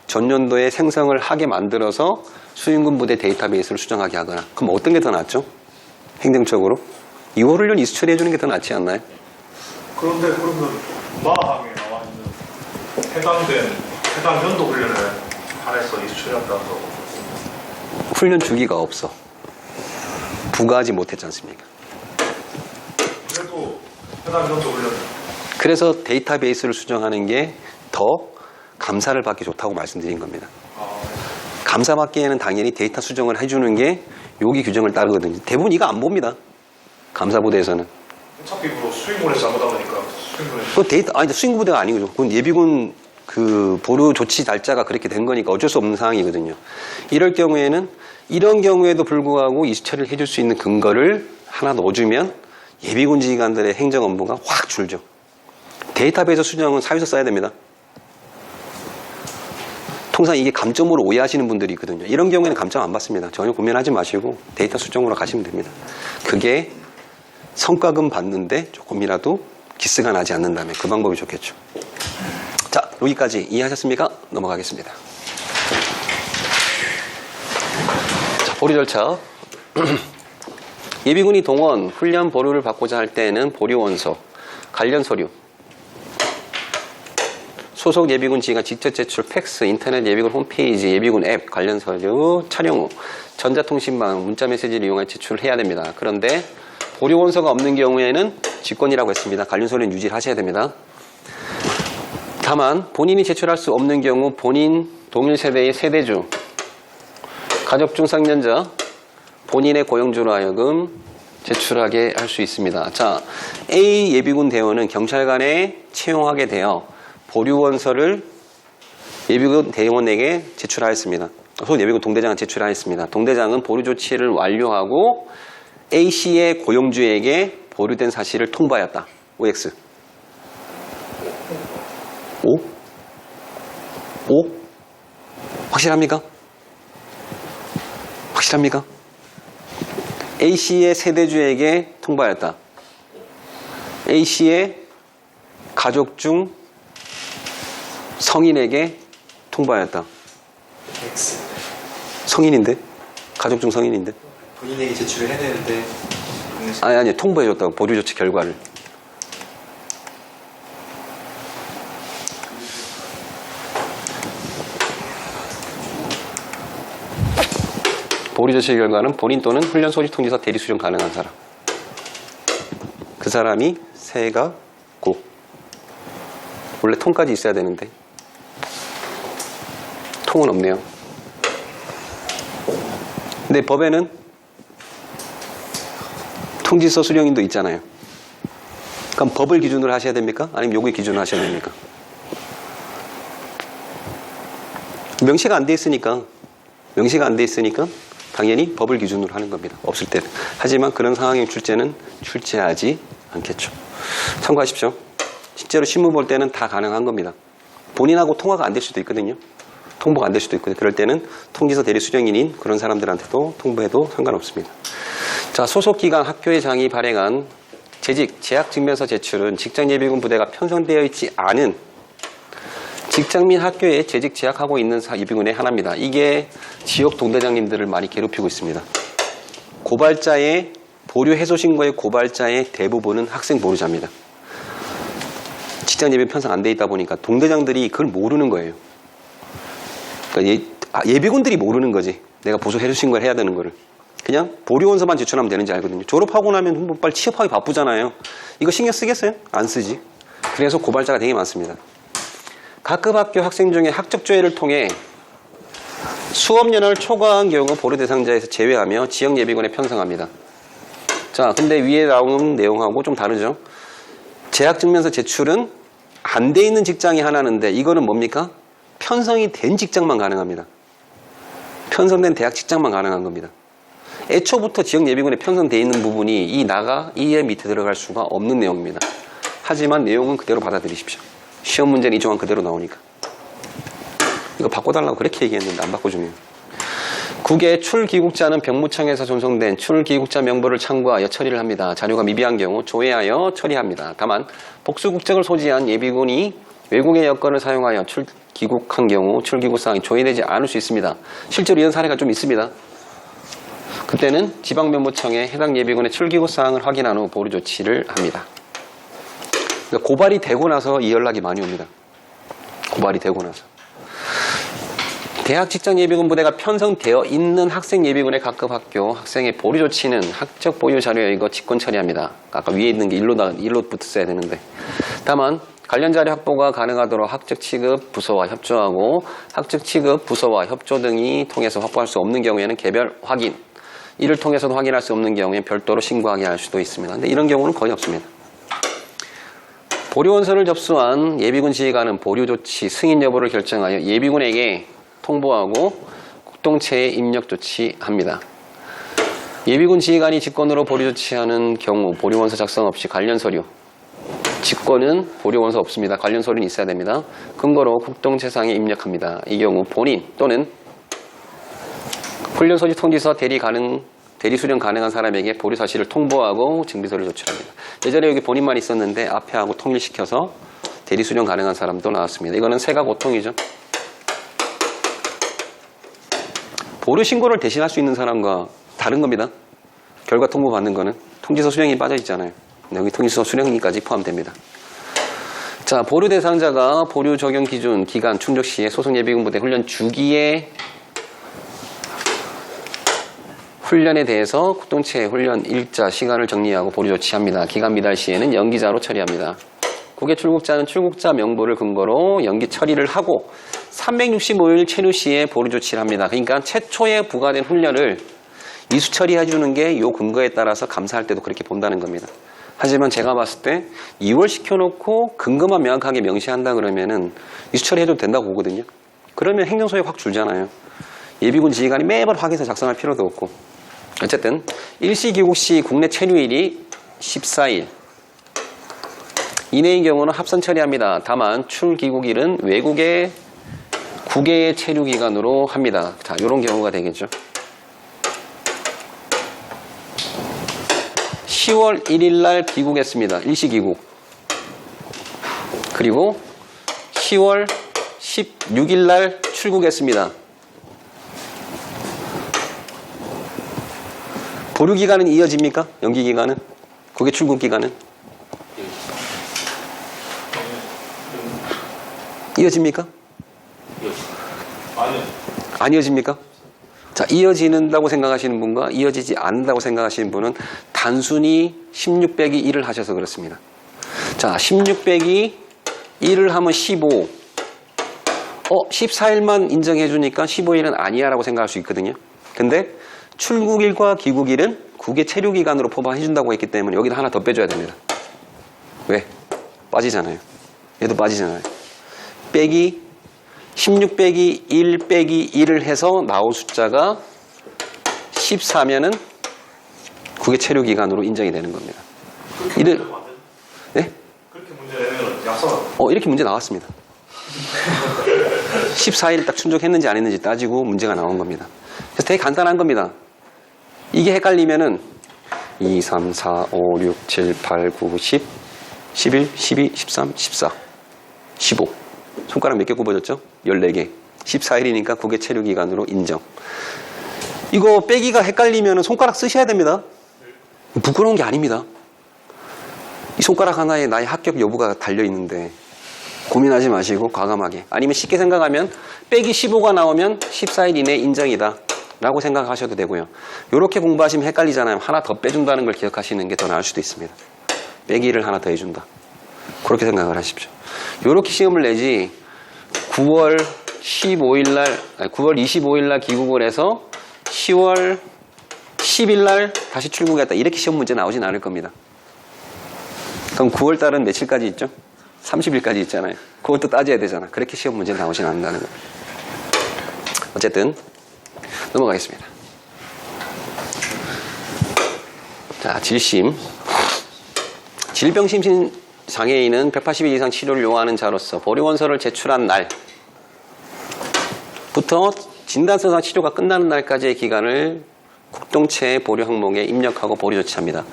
전년도에 생성을 하게 만들어서 수인군 부대 데이터베이스를 수정하게 하거나. 그럼 어떤 게 더 낫죠? 행정적으로 2월 훈련 이수 처리해주는 게 더 낫지 않나요? 그런데 그러면 마항에 나와 있는 해당 연도 훈련에 한해서 이수 처리한다는 거. 훈련 주기가 없어. 부과하지 못했지 않습니까? 그래도 해당 연도 훈련 그래서 데이터베이스를 수정하는 게 더 감사를 받기 좋다고 말씀드린 겁니다. 감사 받기에는 당연히 데이터 수정을 해주는 게 여기 규정을 따르거든요. 대부분 이거 안 봅니다. 감사부대에서는. 어차피 뭐 수익물에서 잘못하다 보니까 수익물에서 그 데이터, 아니, 수행부대가 아니거든요. 그건 예비군 그 보류 조치 날짜가 그렇게 된 거니까 어쩔 수 없는 상황이거든요. 이럴 경우에는 이런 경우에도 불구하고 이수 처리를 해줄 수 있는 근거를 하나 넣어주면 예비군 지휘관들의 행정 업무가 확 줄죠. 데이터베이스 수정은 사유서 써야 됩니다. 통상 이게 감점으로 오해하시는 분들이 있거든요. 이런 경우에는 감점 안 받습니다. 전혀 고민하지 마시고 데이터 수정으로 가시면 됩니다. 그게 성과금 받는데 조금이라도 기스가 나지 않는다면 그 방법이 좋겠죠. 자, 여기까지 이해하셨습니까? 넘어가겠습니다. 자, 보류 절차. 예비군이 동원, 훈련 보류를 받고자 할 때는 보류원서, 관련 서류, 소속 예비군 지휘관 직접 제출 팩스, 인터넷 예비군 홈페이지, 예비군 앱, 관련 서류, 촬영 후 전자통신망, 문자메시지를 이용해 제출을 해야 됩니다. 그런데 보류원서가 없는 경우에는 직권이라고 했습니다. 관련 서류는 유지를 하셔야 됩니다. 다만 본인이 제출할 수 없는 경우 본인 동일 세대의 세대주, 가족 중 쌍년자, 본인의 고용주로 하여금 제출하게 할 수 있습니다. 자, A 예비군 대원은 경찰관에 채용하게 되어 보류원서를 예비군 대원에게 제출하였습니다. 소속 예비군 동대장은 제출하였습니다. 동대장은 보류 조치를 완료하고 A씨의 고용주에게 보류된 사실을 통보하였다. OX. O? O? 확실합니까? 확실합니까? A씨의 세대주에게 통보하였다. A씨의 가족 중 성인에게 통보하였다. X. 성인인데? 가족 중 성인인데? 본인에게 제출을 해야 되는데 아니, 통보해줬다고. 보류 조치 결과를. 보류 조치 결과는 본인 또는 훈련 소집 통지서 대리 수정 가능한 사람. 그 사람이 세가 고. 원래 통까지 있어야 되는데 통은 없네요. 근데 법에는 통지서 수령인도 있잖아요. 그럼 법을 기준으로 하셔야 됩니까? 아니면 요구의 기준으로 하셔야 됩니까? 명시가 안 돼 있으니까 당연히 법을 기준으로 하는 겁니다. 없을 때는. 하지만 그런 상황의 출제는 출제하지 않겠죠. 참고하십시오. 실제로 신문 볼 때는 다 가능한 겁니다. 본인하고 통화가 안 될 수도 있거든요. 통보가 안 될 수도 있거든요. 그럴 때는 통지서 대리 수령인인 그런 사람들한테도 통보해도 상관없습니다. 자, 소속기관 학교의 장이 발행한 재직, 재학증명서 제출은 직장예비군 부대가 편성되어 있지 않은 직장 및 학교에 재직, 재학하고 있는 예비군의 하나입니다. 이게 지역 동대장님들을 많이 괴롭히고 있습니다. 고발자의 보류 해소 신고의 고발자의 대부분은 학생 보류자입니다. 직장 예비 편성 안 돼 있다 보니까 동대장들이 그걸 모르는 거예요. 그러니까 예비군들이 모르는 거지. 내가 보수 해소 신고를 해야 되는 거를. 그냥 보류원서만 제출하면 되는지 알거든요. 졸업하고 나면 뭐 빨리 취업하기 바쁘잖아요. 이거 신경 쓰겠어요? 안 쓰지. 그래서 고발자가 되게 많습니다. 각급 학교 학생 중에 학적 조회를 통해 수업연을 초과한 경우 보류 대상자에서 제외하며 지역 예비군에 편성합니다. 자, 근데 위에 나오는 내용하고 좀 다르죠. 재학증명서 제출은 안 돼 있는 직장이 하나인데 이거는 뭡니까? 편성이 된 직장만 가능합니다. 편성된 대학 직장만 가능한 겁니다. 애초부터 지역 예비군에 편성되어 있는 부분이 이의 밑에 들어갈 수가 없는 내용입니다. 하지만 내용은 그대로 받아들이십시오. 시험 문제는 이 조항 그대로 나오니까. 이거 바꿔달라고 그렇게 얘기했는데 안 바꿔주네요. 국외 출기국자는 병무청에서 존속된 출기국자 명부를 참고하여 처리를 합니다. 자료가 미비한 경우 조회하여 처리합니다. 다만 복수국적을 소지한 예비군이 외국의 여건을 사용하여 출기국한 경우 출기국 사항이 조회되지 않을 수 있습니다. 실제로 이런 사례가 좀 있습니다. 그때는 지방면부청에 해당 예비군의 출기국 사항을 확인한 후 보류 조치를 합니다. 그러니까 고발이 되고 나서 이 연락이 많이 옵니다. 고발이 되고 나서. 대학 직장 예비군 부대가 편성되어 있는 학생 예비군의 각급 학교 학생의 보류 조치는 학적 보유 자료에 이거 직권 처리합니다. 아까 위에 있는 게 일로 붙었어야 되는데. 다만 관련 자료 확보가 가능하도록 학적 취급 부서와 협조하고 학적 취급 부서와 협조 등이 통해서 확보할 수 없는 경우에는 개별 확인, 이를 통해서도 확인할 수 없는 경우에 별도로 신고하게 할 수도 있습니다. 근데 이런 경우는 거의 없습니다. 보류원서를 접수한 예비군 지휘관은 보류 조치 승인 여부를 결정하여 예비군에게 통보하고 국동체에 입력 조치합니다. 예비군 지휘관이 직권으로 보류 조치하는 경우 보류원서 작성 없이 관련 서류, 직권은 보류원서 없습니다. 관련 서류는 있어야 됩니다. 근거로 국동체상에 입력합니다. 이 경우 본인 또는 훈련소지 통지서 대리 수령 가능한 사람에게 보류 사실을 통보하고 증빙서를 조출합니다. 예전에 여기 본인만 있었는데 앞에 하고 통일시켜서 대리 수령 가능한 사람도 나왔습니다. 이거는 세가 고통이죠. 보류 신고를 대신할 수 있는 사람과 다른 겁니다. 결과 통보 받는 거는 통지서 수령이 빠져 있잖아요. 여기 통지서 수령까지 포함됩니다. 자, 보류 대상자가 보류 적용 기준, 기간, 충족 시에 소속 예비군 부대 훈련 주기에 훈련에 대해서 국동체 훈련 일자, 시간을 정리하고 보류 조치합니다. 기간 미달 시에는 연기자로 처리합니다. 국외 출국자는 출국자 명부를 근거로 연기 처리를 하고 365일 체류 시에 보류 조치를 합니다. 그러니까 최초에 부과된 훈련을 이수 처리해 주는 게 이 근거에 따라서 감사할 때도 그렇게 본다는 겁니다. 하지만 제가 봤을 때 2월 시켜놓고 근거만 명확하게 명시한다 그러면은 이수 처리해도 된다고 보거든요. 그러면 행정소요 확 줄잖아요. 예비군 지휘관이 매번 확인서 작성할 필요도 없고. 어쨌든 일시 귀국 시 국내 체류일이 14일 이내인 경우는 합선 처리합니다. 다만 출귀국일은 외국의 국외의 체류 기간으로 합니다. 자, 이런 경우가 되겠죠. 10월 1일 날 귀국했습니다. 일시 귀국. 그리고 10월 16일 날 출국했습니다. 보류 기간은 이어집니까? 연기 기간은? 국외 출국 기간은? 이어집니까? 안 이어집니까? 자, 이어지는다고 생각하시는 분과 이어지지 않는다고 생각하시는 분은 단순히 16 빼기 1을 하셔서 그렇습니다. 자, 16 빼기 1을 하면 15. 14일만 인정해 주니까 15일은 아니야 라고 생각할 수 있거든요. 근데 출국일과 귀국일은 국외 체류기간으로 포함해 준다고 했기 때문에 여기다 하나 더 빼줘야 됩니다. 왜? 빠지잖아요. 얘도 빠지잖아요. 빼기 16 빼기 1 빼기 1을 해서 나올 숫자가 14면은 국외 체류기간으로 인정이 되는 겁니다. 네? 그렇게 문제 내면 약속. 이렇게 문제 나왔습니다. 14일 딱 충족했는지 안 했는지 따지고 문제가 나온 겁니다. 그래서 되게 간단한 겁니다. 이게 헷갈리면은 2, 3, 4, 5, 6, 7, 8, 9, 10, 11, 12, 13, 14, 15. 손가락 몇 개 굽어졌죠? 14개. 14일이니까 국외 체류 기간으로 인정. 이거 빼기가 헷갈리면 손가락 쓰셔야 됩니다. 부끄러운 게 아닙니다. 이 손가락 하나에 나의 합격 여부가 달려있는데 고민하지 마시고 과감하게. 아니면 쉽게 생각하면 빼기 15가 나오면 14일 이내 인정이다 라고 생각하셔도 되고요. 이렇게 공부하시면 헷갈리잖아요. 하나 더 빼준다는 걸 기억하시는 게 더 나을 수도 있습니다. 빼기를 하나 더 해준다. 그렇게 생각을 하십시오. 이렇게 시험을 내지 9월 25일 날 귀국을 해서 10월 10일 날 다시 출국했다. 이렇게 시험 문제 나오진 않을 겁니다. 그럼 9월 달은 며칠까지 있죠? 30일까지 있잖아요. 그것도 따져야 되잖아. 그렇게 시험 문제 나오진 않는다는 겁니다. 어쨌든 넘어가겠습니다. 자, 질심. 질병심신 장애인은 180일 이상 치료를 요하는 자로서 보류원서를 제출한 날부터 진단서상 치료가 끝나는 날까지의 기간을 국동체 보류 항목에 입력하고 보류 조치합니다.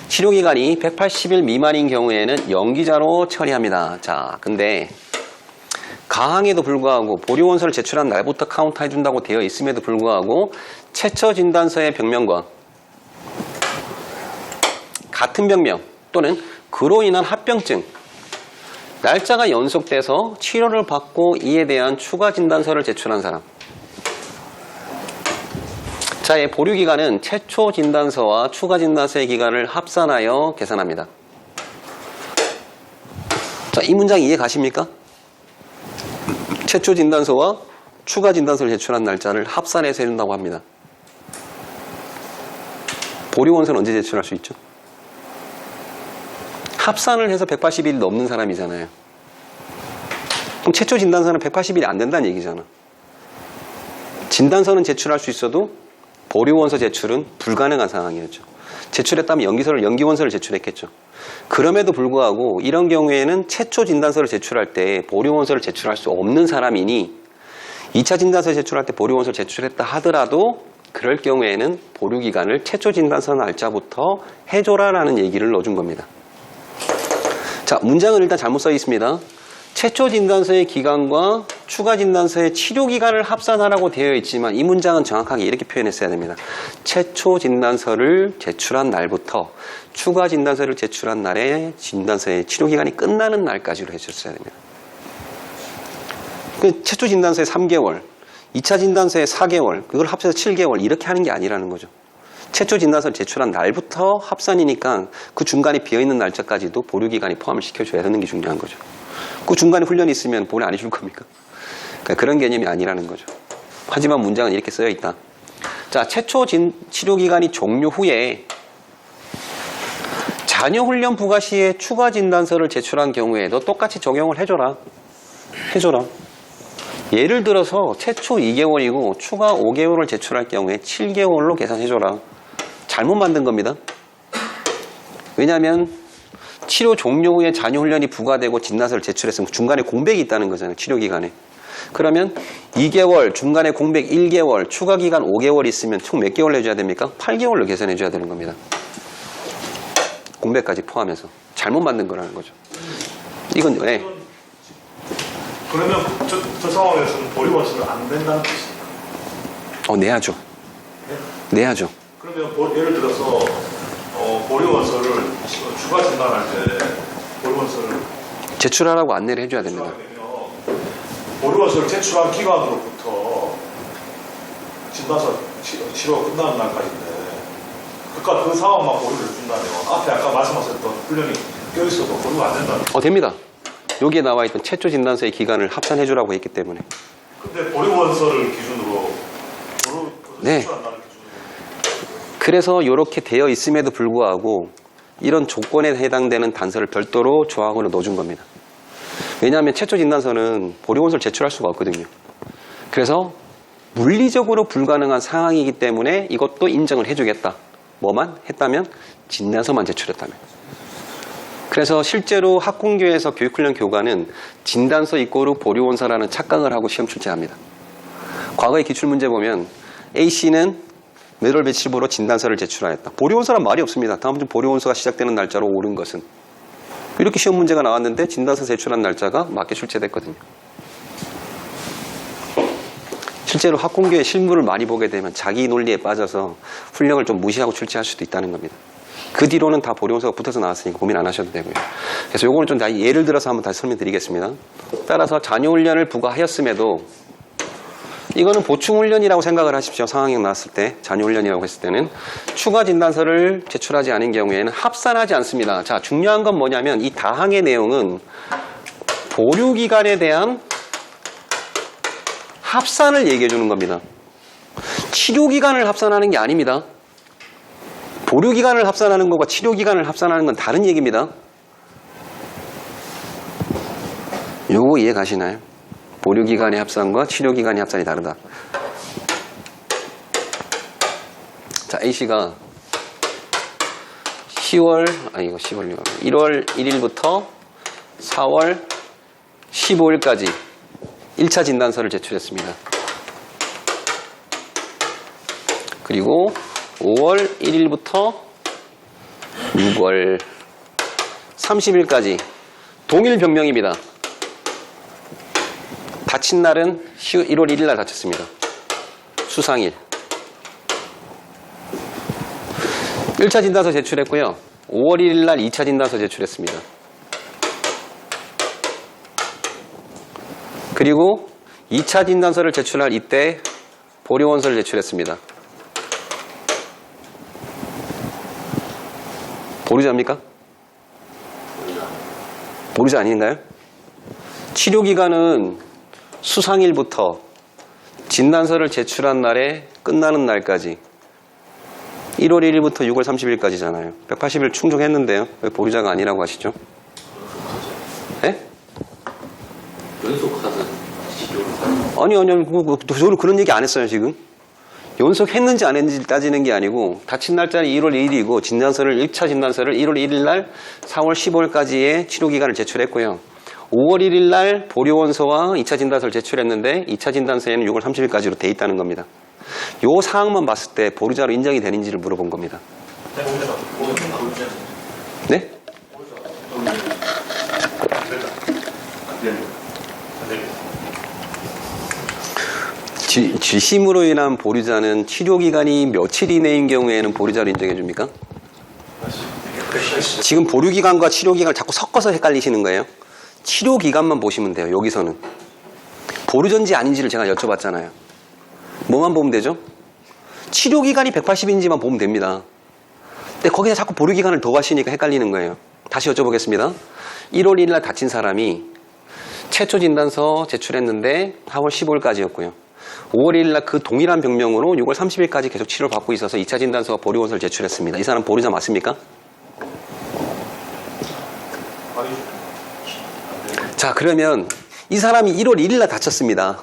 치료기간이 180일 미만인 경우에는 연기자로 처리합니다. 자, 근데 가항에도 불구하고 보류원서를 제출한 날부터 카운트 해준다고 되어 있음에도 불구하고 최초 진단서의 병명과 같은 병명 또는 그로 인한 합병증 날짜가 연속돼서 치료를 받고 이에 대한 추가 진단서를 제출한 사람 자, 이 보류 기간은 최초 진단서와 추가 진단서의 기간을 합산하여 계산합니다. 자, 이 문장 이해 가십니까? 최초 진단서와 추가 진단서를 제출한 날짜를 합산해서 해준다고 합니다. 보류 원서는 언제 제출할 수 있죠? 합산을 해서 180일 넘는 사람이잖아요. 그럼 최초 진단서는 180일이 안 된다는 얘기잖아. 진단서는 제출할 수 있어도 보류원서 제출은 불가능한 상황이었죠. 제출했다면 연기원서를 제출했겠죠. 그럼에도 불구하고 이런 경우에는 최초 진단서를 제출할 때 보류원서를 제출할 수 없는 사람이니 2차 진단서 제출할 때 보류원서를 제출했다 하더라도 그럴 경우에는 보류기간을 최초 진단서 날짜부터 해줘라라는 얘기를 넣어준 겁니다. 자, 문장은 일단 잘못 써 있습니다. 최초 진단서의 기간과 추가 진단서의 치료 기간을 합산하라고 되어 있지만 이 문장은 정확하게 이렇게 표현했어야 됩니다. 최초 진단서를 제출한 날부터 추가 진단서를 제출한 날에 진단서의 치료 기간이 끝나는 날까지로 해줬어야 됩니다. 그 최초 진단서에 3개월, 2차 진단서에 4개월, 그걸 합쳐서 7개월 이렇게 하는 게 아니라는 거죠. 최초 진단서를 제출한 날부터 합산이니까 그 중간에 비어있는 날짜까지도 보류 기간이 포함을 시켜줘야 되는 게 중요한 거죠. 그 중간에 훈련이 있으면 보류 안 해줄 겁니까? 그러니까 그런 개념이 아니라는 거죠. 하지만 문장은 이렇게 쓰여 있다. 자, 최초 치료 기간이 종료 후에 자녀 훈련 부가 시에 추가 진단서를 제출한 경우에도 똑같이 적용을 해줘라. 예를 들어서 최초 2개월이고 추가 5개월을 제출할 경우에 7개월로 계산해줘라. 잘못 만든 겁니다. 왜냐하면 치료 종료 후에 자녀 훈련이 부과되고 진단서를 제출했으면 중간에 공백이 있다는 거잖아요. 치료 기간에. 그러면 2개월, 중간에 공백 1개월, 추가 기간 5개월 있으면 총 몇 개월 내줘야 됩니까? 8개월로 계산해줘야 되는 겁니다. 공백까지 포함해서. 잘못 만든 거라는 거죠. 이건 왜? 그러면 저 상황에서는 보류 원서를 안 된다는 뜻입니까? 내야죠. 네? 내야죠. 그러면 예를 들어서 보류 원서를 추가 진단할 때 보류 원서를 제출하라고 안내를 해줘야 됩니다. 보류 원서를 제출한 기간으로부터 진단서 치료가 끝나는 날까지인데 그러니까 그 상황만 보류를 준다면 앞에 아까 말씀하셨던 훈련이 껴있어도 보류가 안 된다는 거죠. 됩니다. 여기에 나와 있던 최초 진단서의 기간을 합산해주라고 했기 때문에. 근데 보류 원서를 기준으로 네. 제출한다는 기준으로 그래서 이렇게 되어 있음에도 불구하고 이런 조건에 해당되는 단서를 별도로 조항으로 넣어준 겁니다. 왜냐하면 최초 진단서는 보류 원서를 제출할 수가 없거든요. 그래서 물리적으로 불가능한 상황이기 때문에 이것도 인정을 해주겠다. 뭐만 했다면? 진단서만 제출했다면. 그래서 실제로 학공교에서 교육훈련 교관은 진단서 이꼬르 보류원서라는 착각을 하고 시험 출제합니다. 과거의 기출문제 보면 A씨는 몇월 며칠부로 진단서를 제출하였다. 보류원서란 말이 없습니다. 다음 주 보류원서가 시작되는 날짜로 옳은 것은. 이렇게 시험 문제가 나왔는데 진단서 제출한 날짜가 맞게 출제됐거든요. 실제로 학공교의 실무를 많이 보게 되면 자기 논리에 빠져서 훈령을 좀 무시하고 출제할 수도 있다는 겁니다. 그 뒤로는 다 보류원서가 붙어서 나왔으니까 고민 안 하셔도 되고요. 그래서 요거는 좀 예를 들어서 한번 다시 설명드리겠습니다. 따라서 자녀훈련을 부과하였음에도 이거는 보충훈련이라고 생각을 하십시오. 상황이 나왔을 때 자녀훈련이라고 했을 때는 추가 진단서를 제출하지 않은 경우에는 합산하지 않습니다. 자, 중요한 건 뭐냐면 이 다항의 내용은 보류기간에 대한 합산을 얘기해 주는 겁니다. 치료기간을 합산하는 게 아닙니다. 보류기간을 합산하는 것과 치료기간을 합산하는 건 다른 얘기입니다. 요거 이해 가시나요? 보류기간의 합산과 치료기간의 합산이 다르다. 자, A씨가 1월 1일부터 4월 15일까지 1차 진단서를 제출했습니다. 그리고 5월 1일부터 6월 30일까지 동일 병명입니다. 다친 날은 1월 1일 날 다쳤습니다. 수상일. 1차 진단서 제출했고요. 5월 1일 날 2차 진단서 제출했습니다. 그리고 2차 진단서를 제출할 이때 보류원서를 제출했습니다. 보류자입니까? 보류자 아닌가요? 치료기간은 수상일부터 진단서를 제출한 날에 끝나는 날까지 1월 1일부터 6월 30일까지잖아요. 180일 충족했는데요. 왜 보류자가 아니라고 하시죠? 네? 연속하는 치료를 아니요. 저는 그런 얘기 안 했어요, 지금. 연속했는지 안 했는지 따지는 게 아니고 다친 날짜는 1월 2일이고 진단서를 1차 진단서를 1월 1일 날 4월 15일까지의 치료기간을 제출했고요. 5월 1일 날 보류원서와 2차 진단서를 제출했는데 2차 진단서에는 6월 30일까지로 돼 있다는 겁니다. 요 사항만 봤을 때 보류자로 인정이 되는지를 물어본 겁니다. 네? 질심으로 인한 보류자는 치료기간이 며칠 이내인 경우에는 보류자로 인정해 줍니까? 지금 보류기간과 치료기간을 자꾸 섞어서 헷갈리시는 거예요. 치료기간만 보시면 돼요. 여기서는. 보류전지 아닌지를 제가 여쭤봤잖아요. 뭐만 보면 되죠? 치료기간이 180인지만 보면 됩니다. 근데 거기서 자꾸 보류기간을 더 하시니까 헷갈리는 거예요. 다시 여쭤보겠습니다. 1월 1일 날 다친 사람이 최초 진단서 제출했는데 4월 15일까지였고요. 5월 1일 날 그 동일한 병명으로 6월 30일까지 계속 치료를 받고 있어서 2차 진단서와 보류원서를 제출했습니다. 이 사람 보류자 맞습니까? 자, 그러면 이 사람이 1월 1일 날 다쳤습니다.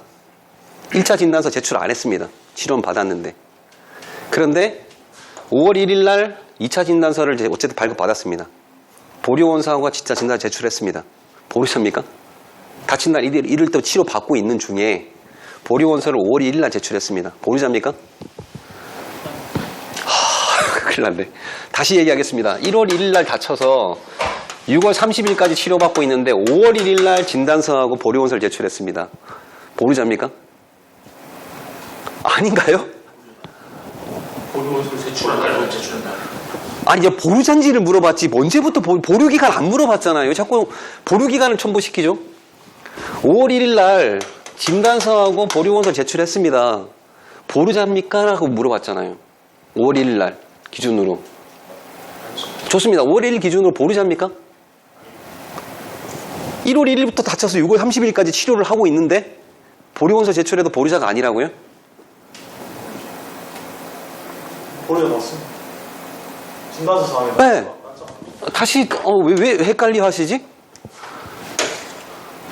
1차 진단서 제출 안 했습니다. 치료는 받았는데. 그런데 5월 1일 날 2차 진단서를 어쨌든 발급받았습니다. 보류원서와 진짜 진단서 제출했습니다. 보류자입니까? 다친 날 1일 때 치료 받고 있는 중에 보류원서를 5월 1일 날 제출했습니다. 보류자입니까? 큰일 났네. 다시 얘기하겠습니다. 1월 1일 날 다쳐서 6월 30일까지 치료받고 있는데 5월 1일 날 진단서하고 보류원서를 제출했습니다. 보류자입니까? 아닌가요? 보류원서를 제출한 날로 제출한 날. 아니, 이제 보류자인지를 물어봤지 언제부터 보류기간 안 물어봤잖아요. 자꾸 보류기간을 첨부시키죠. 5월 1일 날 진단서하고 보류원서 제출했습니다. 보류자입니까? 라고 물어봤잖아요. 5월 1일 날 기준으로. 좋습니다. 5월 1일 기준으로 보류자입니까? 1월 1일부터 다쳐서 6월 30일까지 치료를 하고 있는데 보류원서 제출해도 보류자가 아니라고요? 보류자 맞습니다. 진단서 사항에 네. 다시 왜 헷갈려 하시지?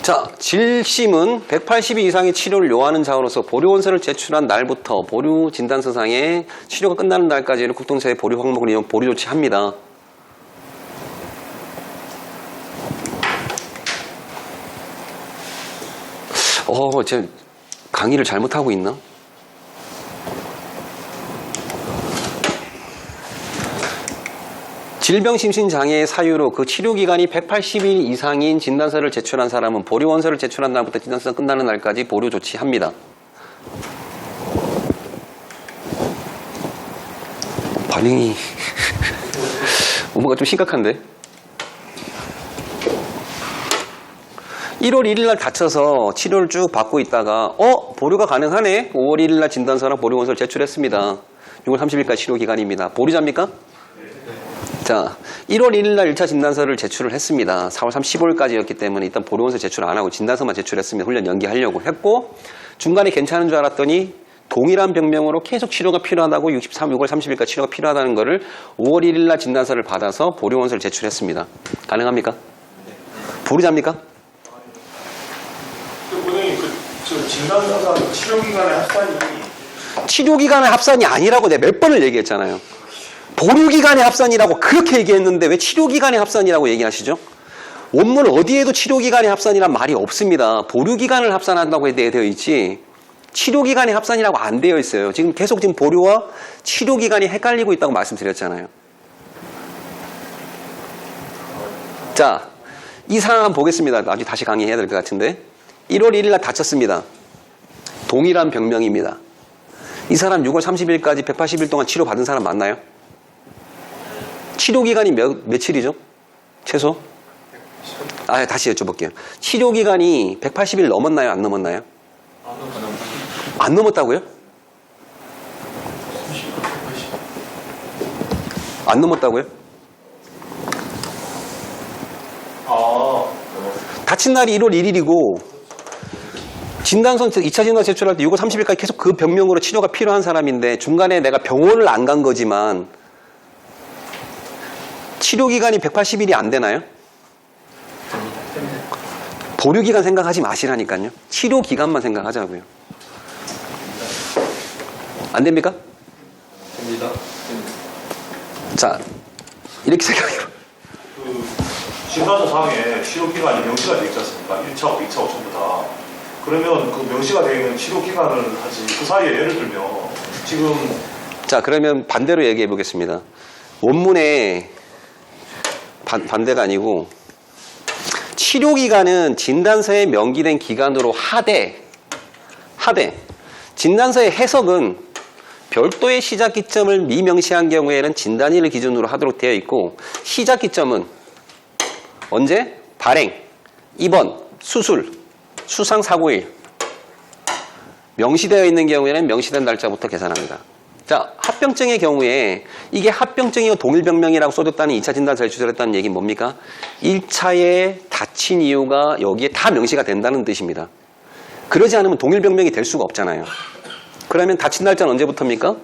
자, 질심은 180일 이상의 치료를 요하는 자로서 보류원서를 제출한 날부터 보류 진단서상에 치료가 끝나는 날까지는 국동차의 보류 항목을 이용 보류 조치합니다. 제 강의를 잘못하고 있나? 질병심신장애의 사유로 그 치료기간이 180일 이상인 진단서를 제출한 사람은 보류원서를 제출한 날부터 진단서가 끝나는 날까지 보류 조치합니다. 반응이 뭔가 좀 심각한데? 1월 1일 날 다쳐서 치료를 쭉 받고 있다가 보류가 가능하네? 5월 1일 날 진단서랑 보류원서를 제출했습니다. 6월 30일까지 치료기간입니다. 보류자입니까? 자, 1월 1일 날 1차 진단서를 제출을 했습니다. 4월 15일까지였기 때문에 일단 보류원서 제출 안 하고 진단서만 제출했습니다. 훈련 연기하려고 했고 중간에 괜찮은 줄 알았더니 동일한 병명으로 계속 치료가 필요하다고 6월 30일까지 치료가 필요하다는 거를 5월 1일 날 진단서를 받아서 보류원서를 제출했습니다. 가능합니까? 보류자입니까? 본인이 저 진단서상 치료기간의 합산이 치료기간의 합산이 아니라고 내가 몇 번을 얘기했잖아요. 보류기간의 합산이라고 그렇게 얘기했는데 왜 치료기간의 합산이라고 얘기하시죠? 원문 어디에도 치료기간의 합산이란 말이 없습니다. 보류기간을 합산한다고 되어 있지 치료기간의 합산이라고 안 되어 있어요. 지금 계속 보류와 치료기간이 헷갈리고 있다고 말씀드렸잖아요. 자, 이 상황 한번 보겠습니다. 나중에 다시 강의해야 될 것 같은데 1월 1일 날 다쳤습니다. 동일한 병명입니다. 이 사람 6월 30일까지 180일 동안 치료받은 사람 맞나요? 치료기간이 며칠이죠? 최소? 다시 여쭤볼게요. 치료기간이 180일 넘었나요? 안 넘었나요? 안 넘었다고요? 안 넘었다고요? 다친 날이 1월 1일이고 진단서 2차 진단 제출할 때 6월 30일까지 계속 그 병명으로 치료가 필요한 사람인데 중간에 내가 병원을 안 간 거지만 치료 기간이 180일이 안 되나요? 보류 기간 생각하지 마시라니까요. 치료 기간만 생각하자고요. 안 됩니까? 됩니다. 자, 이렇게 생각해요. 그 진단서 상에 치료 기간이 명시가 되어 있지 않습니까? 1차하고 2차하고 전부 다. 그러면 그 명시가 되어 있는 치료 기간을 하지. 그 사이에 예를 들면 지금 자, 그러면 반대로 얘기해 보겠습니다. 원문에 반대가 아니고 치료 기간은 진단서에 명기된 기간으로 하되 진단서의 해석은 별도의 시작 기점을 미명시한 경우에는 진단일을 기준으로 하도록 되어 있고 시작 기점은 언제? 발행, 입원, 수술, 수상사고일 명시되어 있는 경우에는 명시된 날짜부터 계산합니다. 자, 합병증의 경우에 이게 합병증이고 동일병명이라고 써줬다는 2차 진단서를 제출했다는 얘기는 뭡니까? 1차에 다친 이유가 여기에 다 명시가 된다는 뜻입니다. 그러지 않으면 동일병명이 될 수가 없잖아요. 그러면 다친 날짜는 언제부터입니까?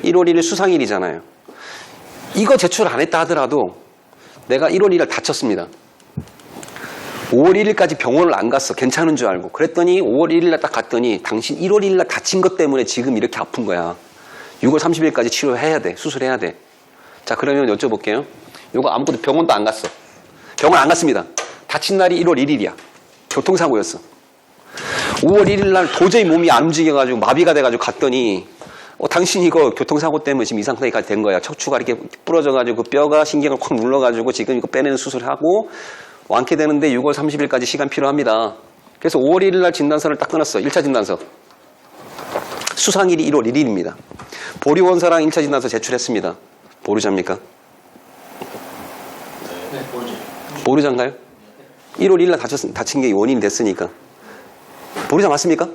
1월 1일 수상일이잖아요. 이거 제출 안 했다 하더라도 내가 1월 1일 다쳤습니다. 5월 1일까지 병원을 안 갔어. 괜찮은 줄 알고. 그랬더니 5월 1일날 딱 갔더니 당신 1월 1일날 다친 것 때문에 지금 이렇게 아픈 거야. 6월 30일까지 치료해야 돼. 수술해야 돼. 자, 그러면 여쭤볼게요. 이거 아무것도 병원도 안 갔어. 병원 안 갔습니다. 다친 날이 1월 1일이야. 교통사고였어. 5월 1일날 도저히 몸이 안 움직여가지고 마비가 돼가지고 갔더니 당신 이거 교통사고 때문에 지금 이 상태까지 된 거야. 척추가 이렇게 부러져가지고 뼈가 신경을 콱 눌러가지고 지금 이거 빼내는 수술하고 완쾌되는데 6월 30일까지 시간 필요합니다. 그래서 5월 1일날 진단서를 딱 끊었어. 1차 진단서. 수상일이 1월 1일입니다. 보류원서랑 1차 진단서 제출했습니다. 보류자입니까? 네, 뭐지? 보류자인가요? 1월 1일 다친 게 원인이 됐으니까. 보류자 맞습니까?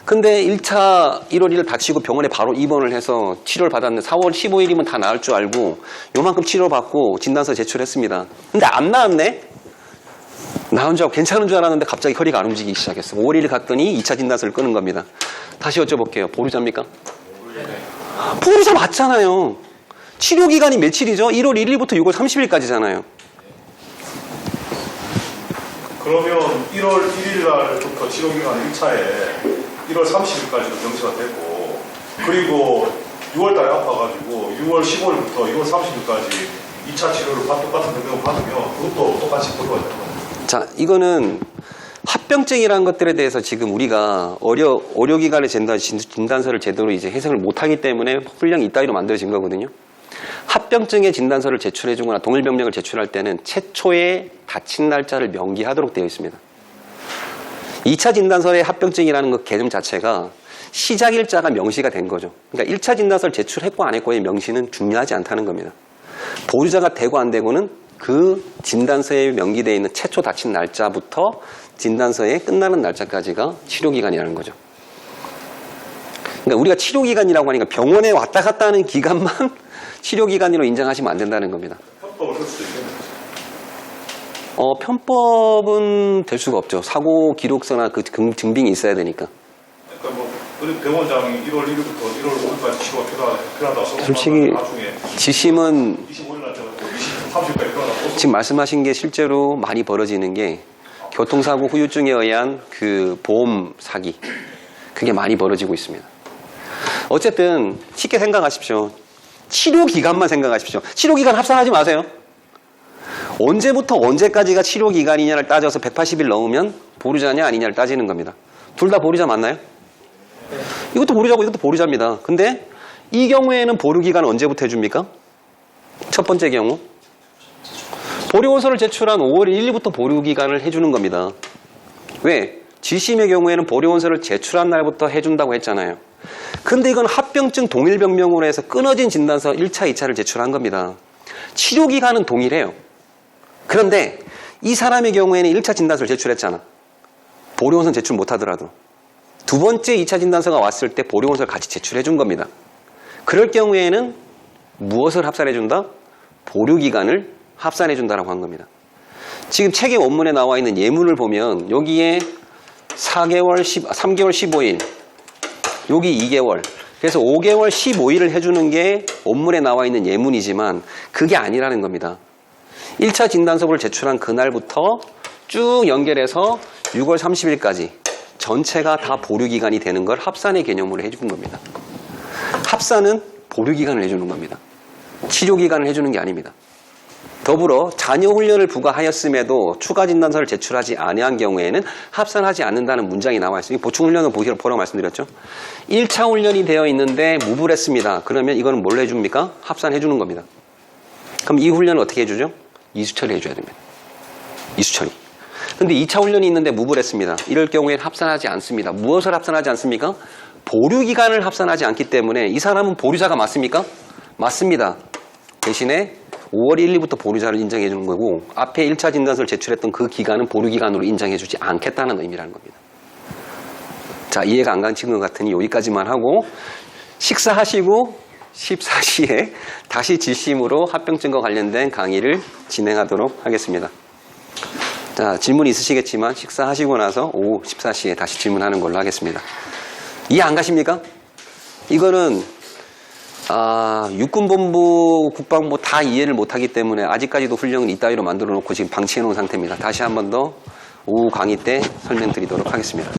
근데 1차 1월 1일 다치고 병원에 바로 입원을 해서 치료를 받았는데 4월 15일이면 다 나을 줄 알고 요만큼 치료를 받고 진단서 제출했습니다. 근데 안 나았네? 나은 줄 알고 괜찮은 줄 알았는데 갑자기 허리가 안 움직이기 시작했어. 5월 1일 갔더니 2차 진단서를 끄는 겁니다. 다시 여쭤볼게요. 보류자입니까? 보류자 맞잖아요. 치료기간이 며칠이죠? 1월 1일부터 6월 30일까지잖아요. 그러면 1월 1일 날부터 치료 기간 1차에 1월 30일까지도 명시가 되고 그리고 6월 달에 아파가지고 6월 15일부터 6월 30일까지 2차 치료를 똑같은 병명을 받으면 그것도 똑같이 보류가 되는 거예요. 자, 이거는 합병증이라는 것들에 대해서 지금 우리가 의료기관의 진단서를 제대로 이제 해석을 못하기 때문에 훈령이 이따위로 만들어진 거거든요. 합병증의 진단서를 제출해주거나 동일병명을 제출할 때는 최초의 다친 날짜를 명기하도록 되어 있습니다. 2차 진단서의 합병증이라는 그 개념 자체가 시작일자가 명시가 된 거죠. 그러니까 1차 진단서를 제출했고 안 했고의 명시는 중요하지 않다는 겁니다. 보류자가 되고 안 되고는 그 진단서에 명기되어 있는 최초 다친 날짜부터 진단서에 끝나는 날짜까지가 치료기간이라는 거죠. 그러니까 우리가 치료기간이라고 하니까 병원에 왔다 갔다 하는 기간만 치료기간으로 인정하시면 안 된다는 겁니다. 편법을 쓸 수도 있겠네요. 편법은 될 수가 없죠. 사고 기록서나 그 증빙이 있어야 되니까. 그러니까 뭐 우리 병원장이 1월 1일부터 1월 5일까지 치료가 필요하다고 솔직히 나중에 지심은 25일 날 30일까지 필요하다고 지금 말씀하신 게 실제로 많이 벌어지는 게 교통사고 후유증에 의한 그 보험 사기, 그게 많이 벌어지고 있습니다. 어쨌든 쉽게 생각하십시오. 치료기간만 생각하십시오. 치료기간 합산하지 마세요. 언제부터 언제까지가 치료기간이냐를 따져서 180일 넘으면 보류자냐 아니냐를 따지는 겁니다. 둘 다 보류자 맞나요? 이것도 보류자고 이것도 보류자입니다. 근데 이 경우에는 보류기간은 언제부터 해줍니까? 첫 번째 경우 보류원서를 제출한 5월 1일부터 보류기간을 해주는 겁니다. 왜? 지심의 경우에는 보류원서를 제출한 날부터 해준다고 했잖아요. 근데 이건 합병증 동일병명으로 해서 끊어진 진단서 1차, 2차를 제출한 겁니다. 치료기간은 동일해요. 그런데 이 사람의 경우에는 1차 진단서를 제출했잖아. 보류원서 제출 못하더라도. 두 번째 2차 진단서가 왔을 때 보류원서를 같이 제출해 준 겁니다. 그럴 경우에는 무엇을 합산해 준다? 보류기간을 합산해 준다라고 한 겁니다. 지금 책의 원문에 나와 있는 예문을 보면 여기에 3개월 15일, 여기 2개월. 그래서 5개월 15일을 해주는 게 원문에 나와 있는 예문이지만 그게 아니라는 겁니다. 1차 진단서를 제출한 그날부터 쭉 연결해서 6월 30일까지 전체가 다 보류기간이 되는 걸 합산의 개념으로 해주는 겁니다. 합산은 보류기간을 해주는 겁니다. 치료기간을 해주는 게 아닙니다. 더불어 자녀 훈련을 부과하였음에도 추가 진단서를 제출하지 아니한 경우에는 합산하지 않는다는 문장이 나와 있습니다. 보충 훈련은 보라고 말씀드렸죠. 1차 훈련이 되어 있는데 무불했습니다. 그러면 이거는 뭘 해줍니까? 합산해 주는 겁니다. 그럼 이 훈련을 어떻게 해주죠? 이수처리 해줘야 됩니다. 이수처리. 근데 2차 훈련이 있는데 무불했습니다. 이럴 경우에는 합산하지 않습니다. 무엇을 합산하지 않습니까? 보류기간을 합산하지 않기 때문에 이 사람은 보류자가 맞습니까? 맞습니다. 대신에 5월 1, 2일부터 보류자를 인정해 주는 거고 앞에 1차 진단서를 제출했던 그 기간은 보류기간으로 인정해 주지 않겠다는 의미라는 겁니다. 자, 이해가 안 가는 친구 같으니 여기까지만 하고 식사하시고 14시에 다시 질심으로 합병증과 관련된 강의를 진행하도록 하겠습니다. 자, 질문 있으시겠지만 식사하시고 나서 오후 14시에 다시 질문하는 걸로 하겠습니다. 이해 안 가십니까? 이거는 육군본부, 국방부 다 이해를 못하기 때문에 아직까지도 훈령은 이따위로 만들어 놓고 지금 방치해 놓은 상태입니다. 다시 한 번 더 오후 강의 때 설명드리도록 하겠습니다.